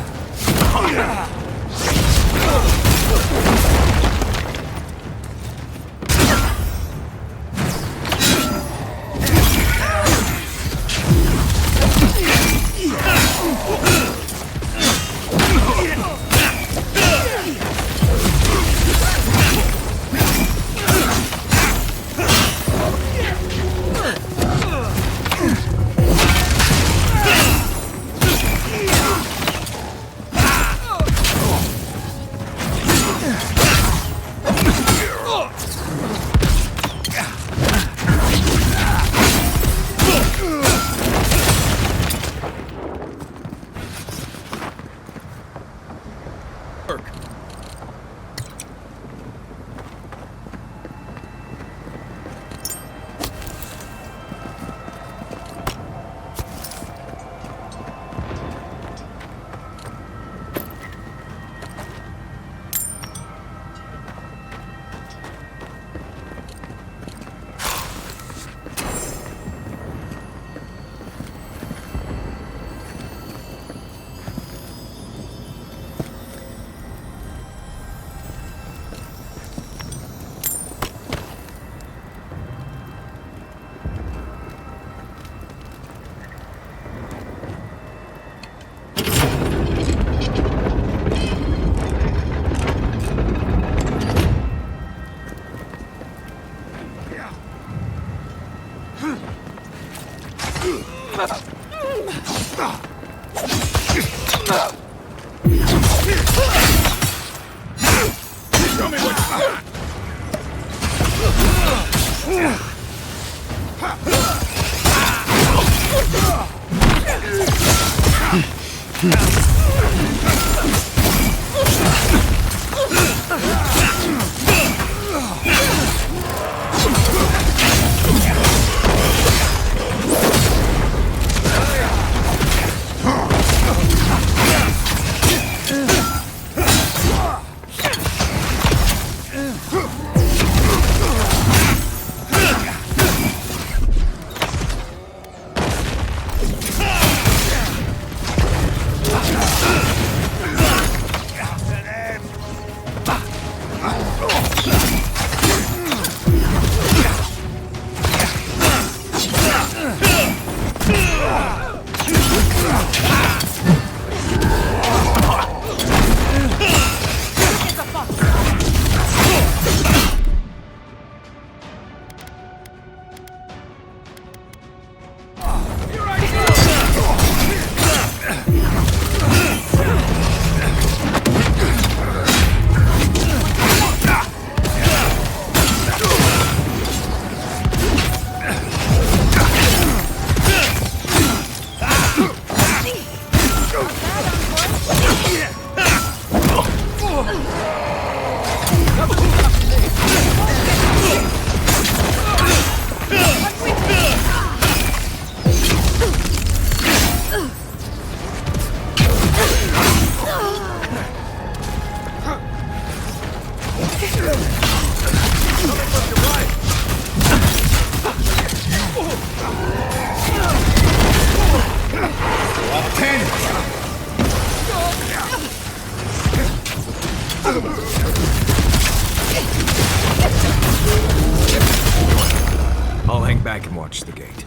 I'll hang back and watch the gate.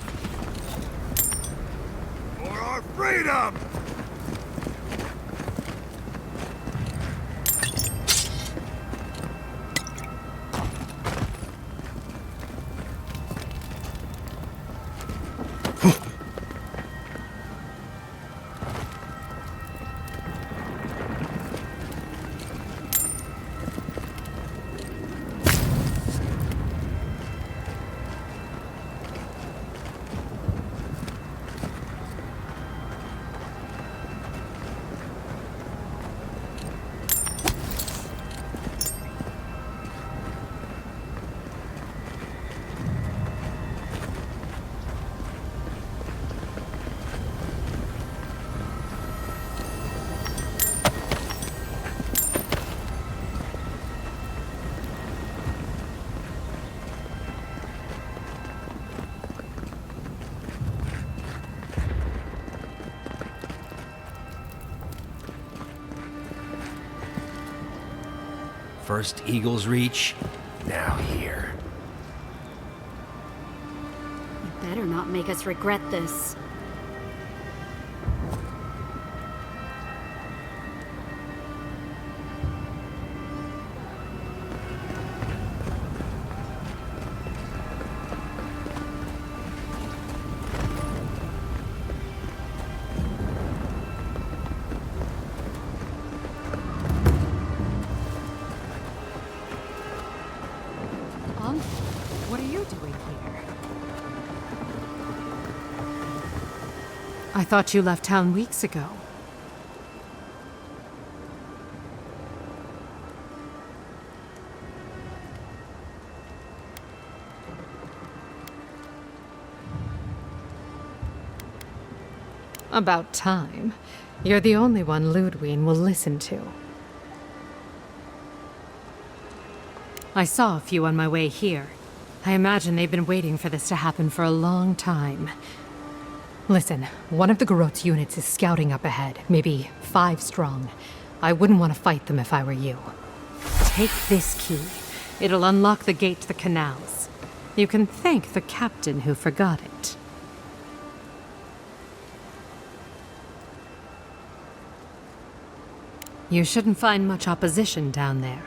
For our freedom! First Eagle's Reach, now here. You better not make us regret this. What are you doing here? I thought you left town weeks ago. About time. You're the only one Lodwyn will listen to. I saw a few on my way here. I imagine they've been waiting for this to happen for a long time. Listen, one of the Garrote's units is scouting up ahead, maybe 5 strong. I wouldn't want to fight them if I were you. Take this key. It'll unlock the gate to the canals. You can thank the captain who forgot it. You shouldn't find much opposition down there.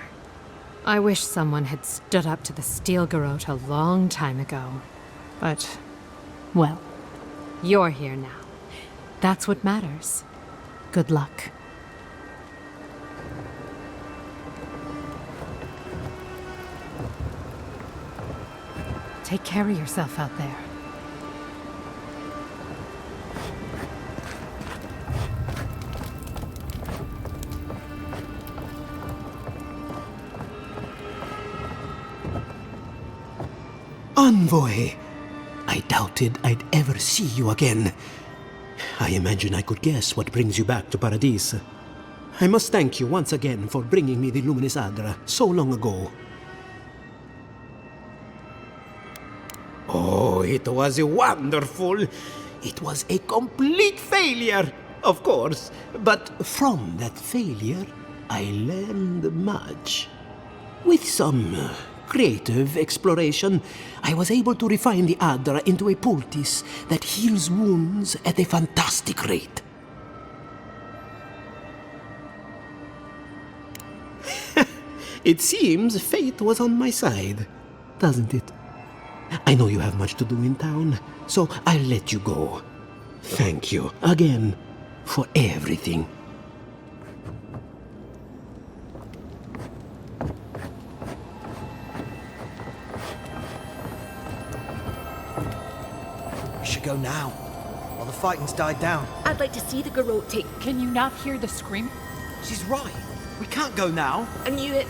I wish someone had stood up to the Steel Garrote a long time ago. But, well, you're here now. That's what matters. Good luck. Take care of yourself out there. Envoy! I doubted I'd ever see you again. I imagine I could guess what brings you back to Paradis. I must thank you once again for bringing me the Luminous Adra so long ago. Oh, it was wonderful! It was a complete failure, of course. But from that failure, I learned much. With some creative exploration, I was able to refine the Adra into a poultice that heals wounds at a fantastic rate. It seems fate was on my side, doesn't it? I know you have much to do in town, so I'll let you go. Thank you again for everything. We should go now, while the fighting's died down. I'd like to see the Garrote take... Can you not hear the scream? She's right. We can't go now. I knew it.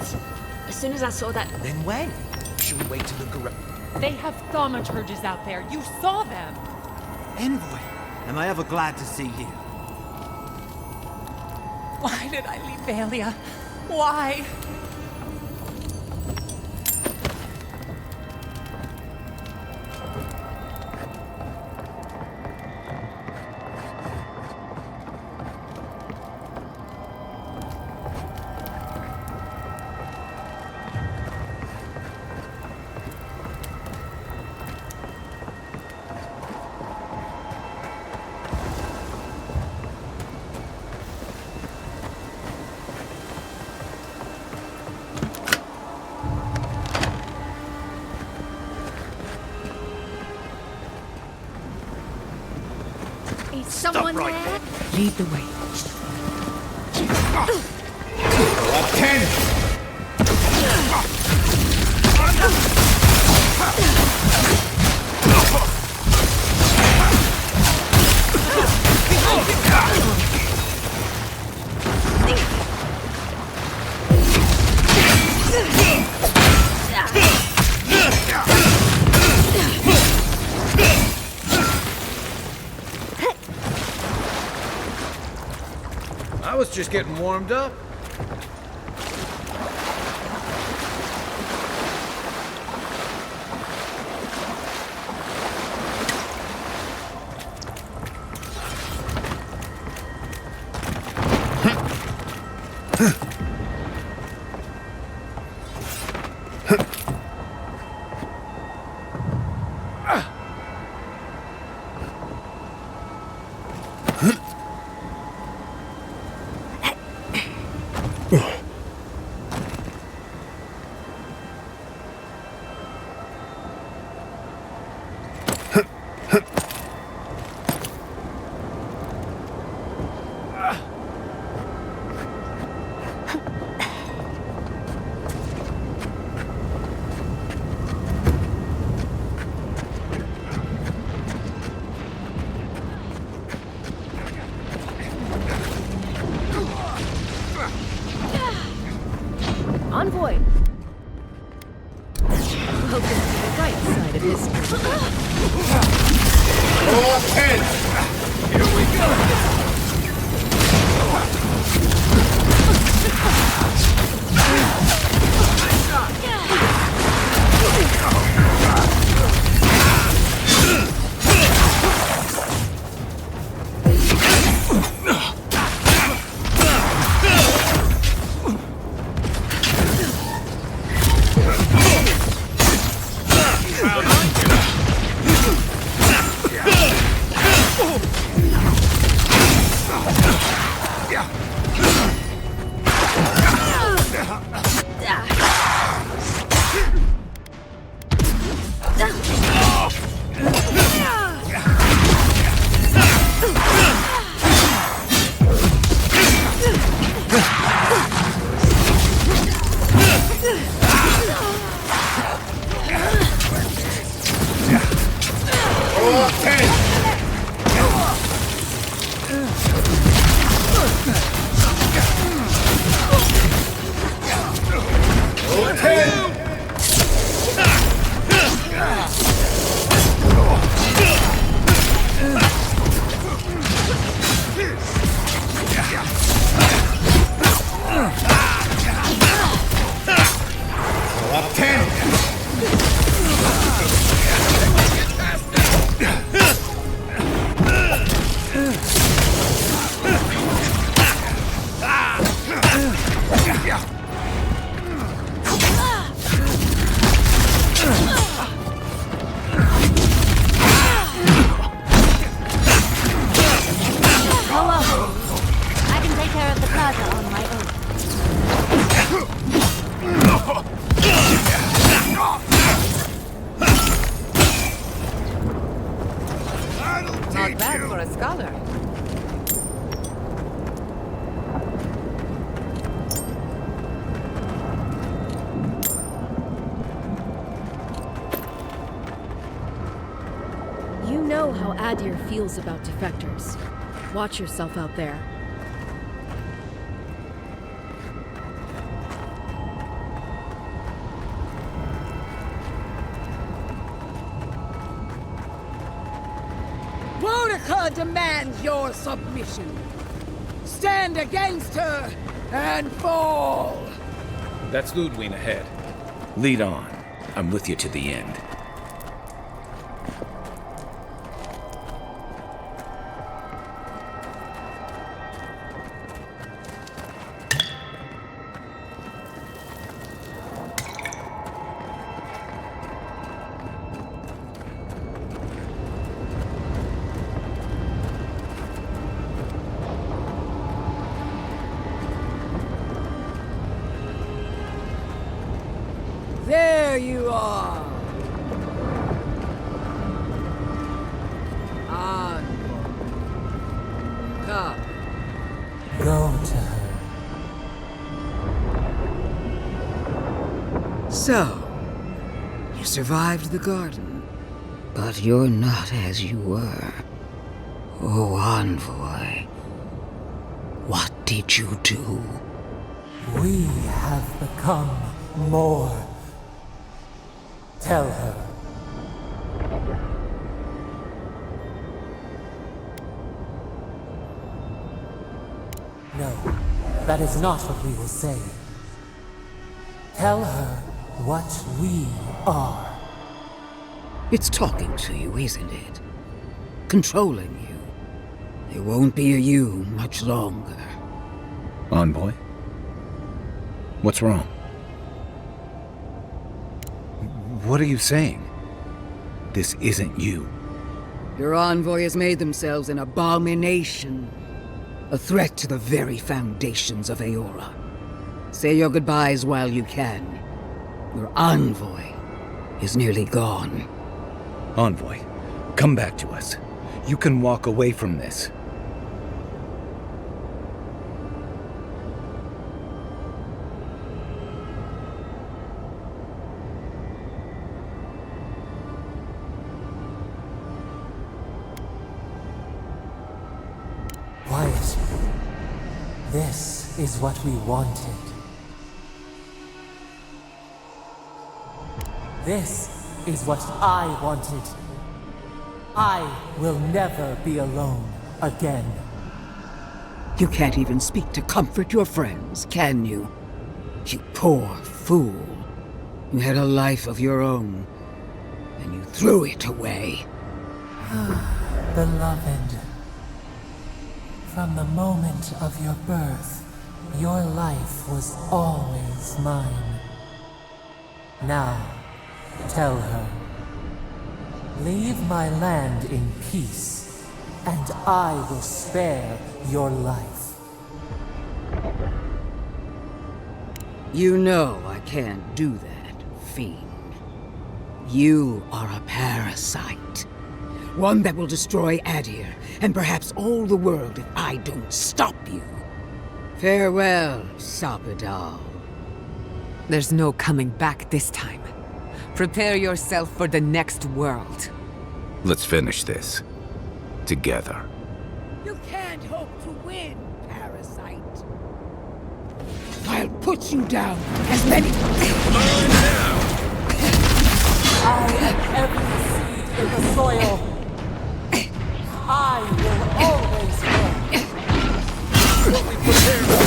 As soon as I saw that... Then when? Should we wait till the Garrote... They have thaumaturges out there. You saw them. Envoy, am I ever glad to see you? Why did I leave Valia? Why? Someone there? Lead the way. Up 10! I was just getting warmed up. Adir feels about defectors. Watch yourself out there. Boudica demands your submission. Stand against her and fall! That's Lodwyn ahead. Lead on. I'm with you to the end. There you are! On. Come. Go to her. So, you survived the garden, but you're not as you were. Oh, Envoy, what did you do? We have become more. Tell her. No, that is not what we will say. Tell her what we are. It's talking to you, isn't it? Controlling you. It won't be a you much longer. Envoy? What's wrong? What are you saying? This isn't you. Your envoy has made themselves an abomination. A threat to the very foundations of Eora. Say your goodbyes while you can. Your envoy is nearly gone. Envoy, come back to us. You can walk away from this. Quiet. This is what we wanted. This is what I wanted. I will never be alone again. You can't even speak to comfort your friends, can you? You poor fool. You had a life of your own, and you threw it away. Beloved, from the moment of your birth, your life was always mine. Now, tell her. Leave my land in peace, and I will spare your life. You know I can't do that, fiend. You are a parasite. One that will destroy Adir, and perhaps all the world if I don't stop you. Farewell, Sapidal. There's no coming back this time. Prepare yourself for the next world. Let's finish this. Together. You can't hope to win, parasite. I'll put you down as many... I am every seed in the soil. I will always grow. What we prepared for,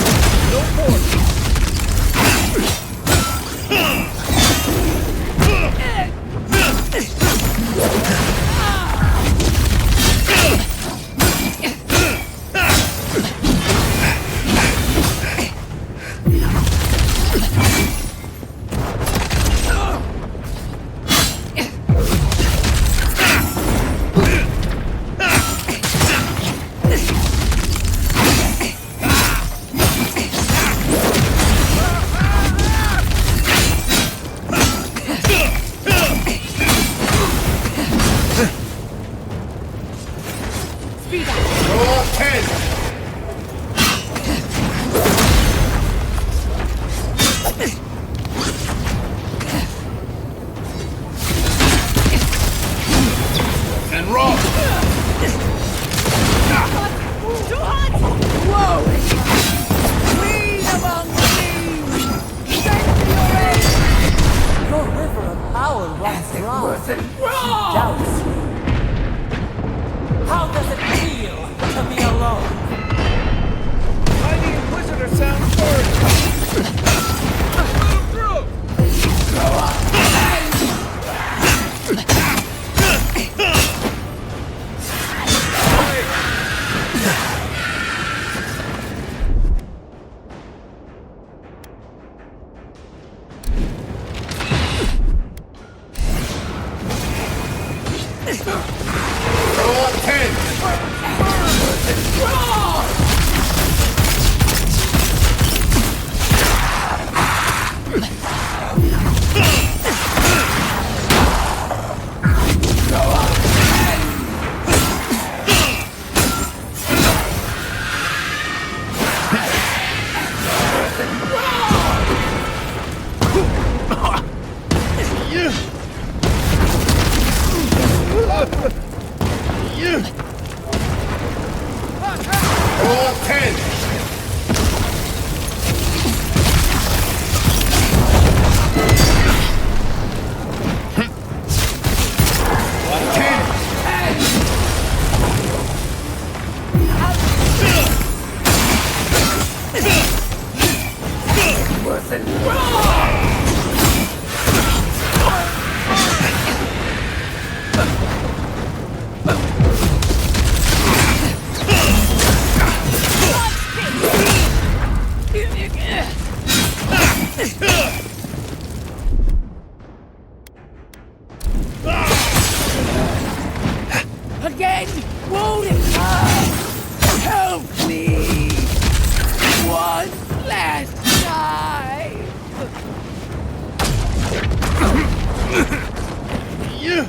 no more. Again! Wounded! Help me! One last time!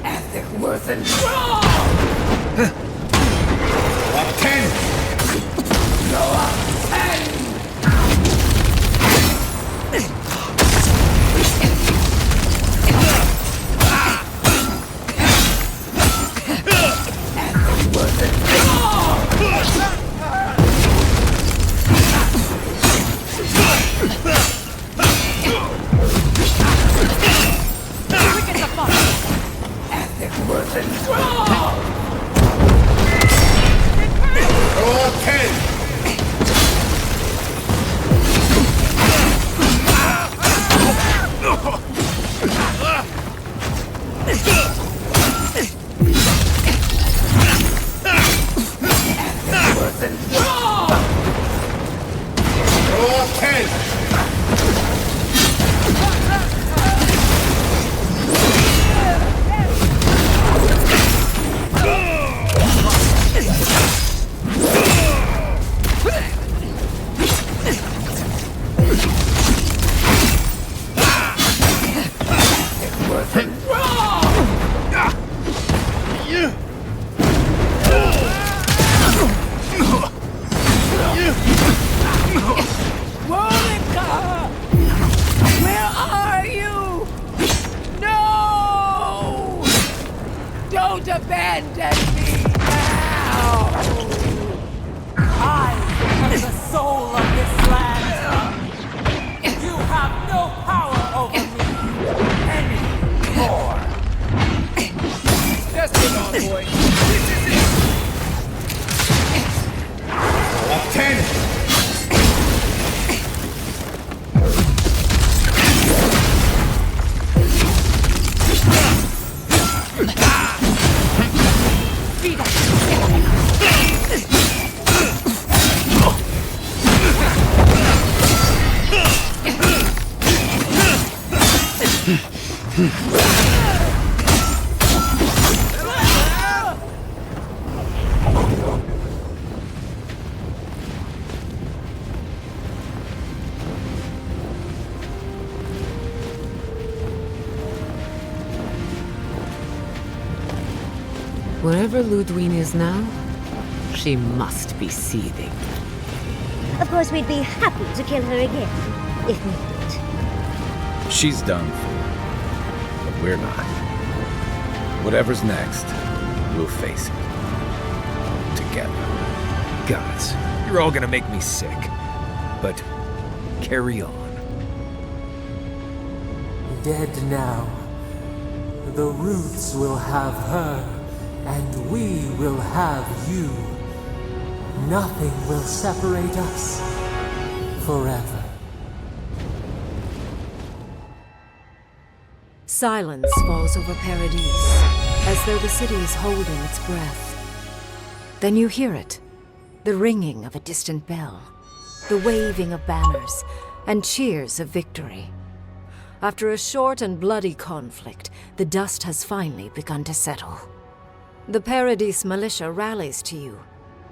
Ethic worth and draw! 10! Go up 10! Abandon me now! I am the soul of this land. You have no power over me anymore. Just hold on, boy. This is it. 10! Wherever Lodwyn is now, she must be seething. Of course, we'd be happy to kill her again, if needed. She's done for, but we're not. Whatever's next, we'll face it. Together. Guys, you're all gonna make me sick. But carry on. Dead now, the roots will have her, and we will have you. Nothing will separate us forever. Silence falls over Paradis, as though the city is holding its breath. Then you hear it, the ringing of a distant bell, the waving of banners, and cheers of victory. After a short and bloody conflict, the dust has finally begun to settle. The Paradis militia rallies to you,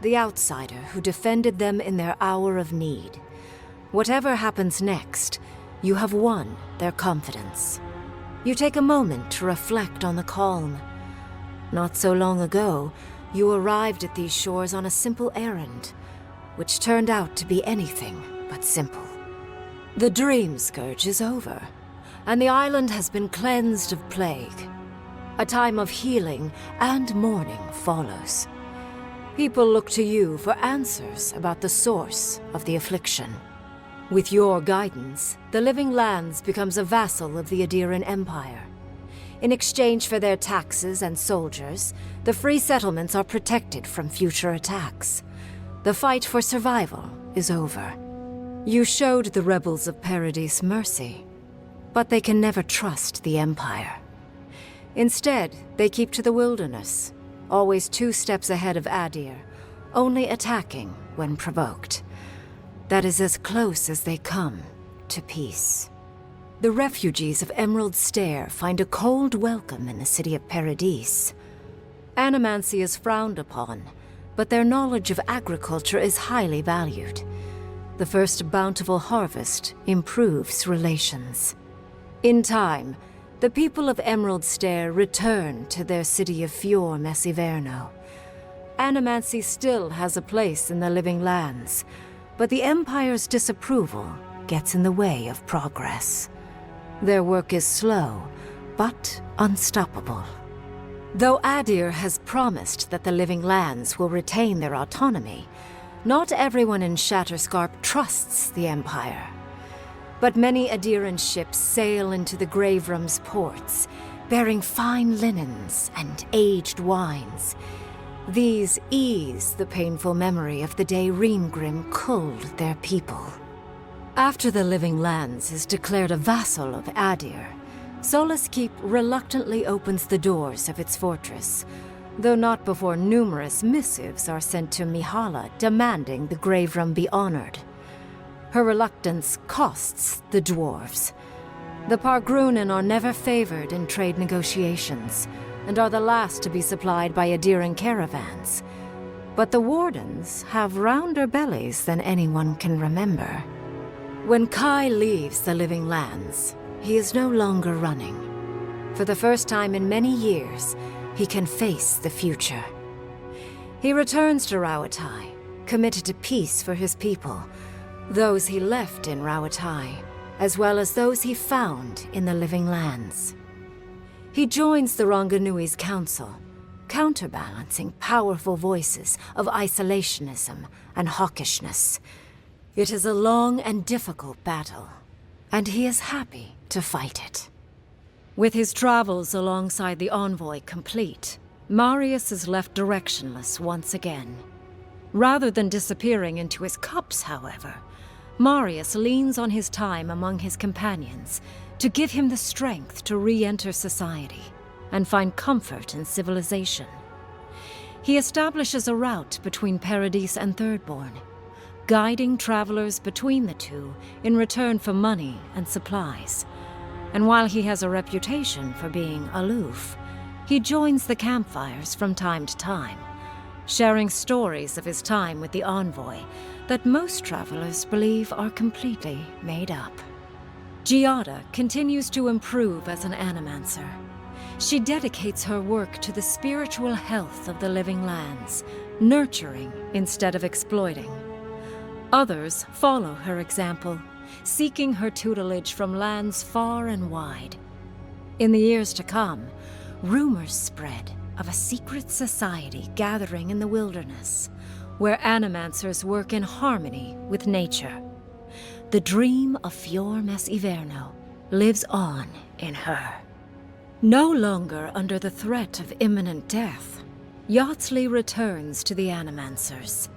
the outsider who defended them in their hour of need. Whatever happens next, you have won their confidence. You take a moment to reflect on the calm. Not so long ago, you arrived at these shores on a simple errand, which turned out to be anything but simple. The Dream Scourge is over, and the island has been cleansed of plague. A time of healing and mourning follows. People look to you for answers about the source of the affliction. With your guidance, the Living Lands becomes a vassal of the Adiran Empire. In exchange for their taxes and soldiers, the free settlements are protected from future attacks. The fight for survival is over. You showed the rebels of Paradis mercy, but they can never trust the Empire. Instead, they keep to the wilderness, always 2 steps ahead of Adir, only attacking when provoked. That is as close as they come to peace. The refugees of Emerald Stair find a cold welcome in the city of Paradis. Animancy is frowned upon, but their knowledge of agriculture is highly valued. The first bountiful harvest improves relations. In time, the people of Emerald Stair return to their city of Fior Messiverno. Animancy still has a place in the Living Lands, but the Empire's disapproval gets in the way of progress. Their work is slow, but unstoppable. Though Adir has promised that the Living Lands will retain their autonomy, not everyone in Shatterscarp trusts the Empire. But many Adiran ships sail into the Grave Room's ports, bearing fine linens and aged wines. These ease the painful memory of the day Reengrim culled their people. After the Living Lands is declared a vassal of Adir, Solace Keep reluctantly opens the doors of its fortress, though not before numerous missives are sent to Mihala demanding the Grave Room be honored. Her reluctance costs the dwarves. The Pargrunen are never favored in trade negotiations, and are the last to be supplied by Adiran caravans. But the Wardens have rounder bellies than anyone can remember. When Kai leaves the Living Lands, he is no longer running. For the first time in many years, he can face the future. He returns to Rauatai, committed to peace for his people, those he left in Rauatai, as well as those he found in the Living Lands. He joins the Ranganui's council, counterbalancing powerful voices of isolationism and hawkishness. It is a long and difficult battle, and he is happy to fight it. With his travels alongside the envoy complete, Marius is left directionless once again. Rather than disappearing into his cups, however, Marius leans on his time among his companions to give him the strength to re-enter society and find comfort in civilization. He establishes a route between Paradis and Thirdborn, guiding travelers between the two in return for money and supplies. And while he has a reputation for being aloof, he joins the campfires from time to time, sharing stories of his time with the envoy that most travelers believe are completely made up. Giada continues to improve as an animancer. She dedicates her work to the spiritual health of the Living Lands, nurturing instead of exploiting. Others follow her example, seeking her tutelage from lands far and wide. In the years to come, rumors spread of a secret society gathering in the wilderness, where animancers work in harmony with nature. The dream of Fior Messiverno lives on in her. No longer under the threat of imminent death, Yachtley returns to the Animancers.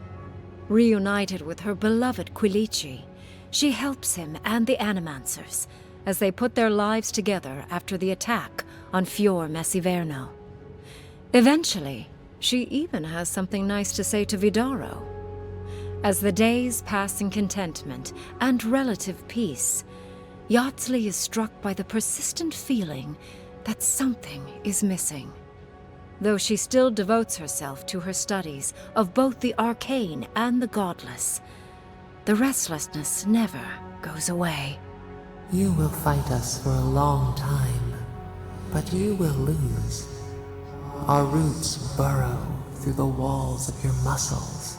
Reunited with her beloved Quilici, she helps him and the Animancers as they put their lives together after the attack on Fior Messiverno. Eventually, she even has something nice to say to Vidaro. As the days pass in contentment and relative peace, Yardsley is struck by the persistent feeling that something is missing. Though she still devotes herself to her studies of both the arcane and the godless, the restlessness never goes away. You will fight us for a long time, but you will lose. Our roots burrow through the walls of your muscles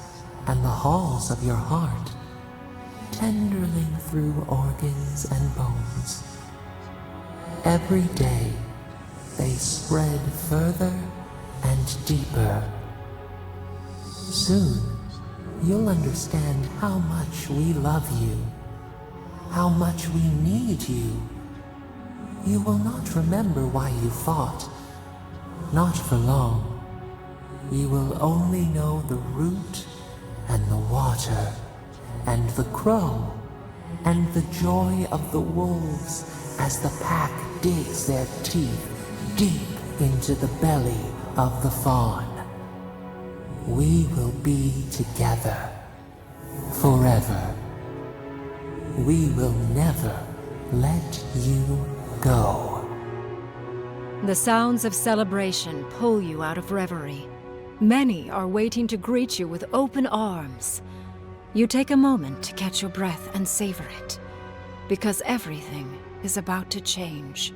and the halls of your heart, tenderling through organs and bones. Every day, they spread further and deeper. Soon, you'll understand how much we love you, how much we need you. You will not remember why you fought, not for long. You will only know the root and the water and the crow and the joy of the wolves as the pack digs their teeth deep into the belly of the fawn. We will be together forever. We will never let you go. The sounds of celebration pull you out of reverie. Many are waiting to greet you with open arms. You take a moment to catch your breath and savor it, because everything is about to change.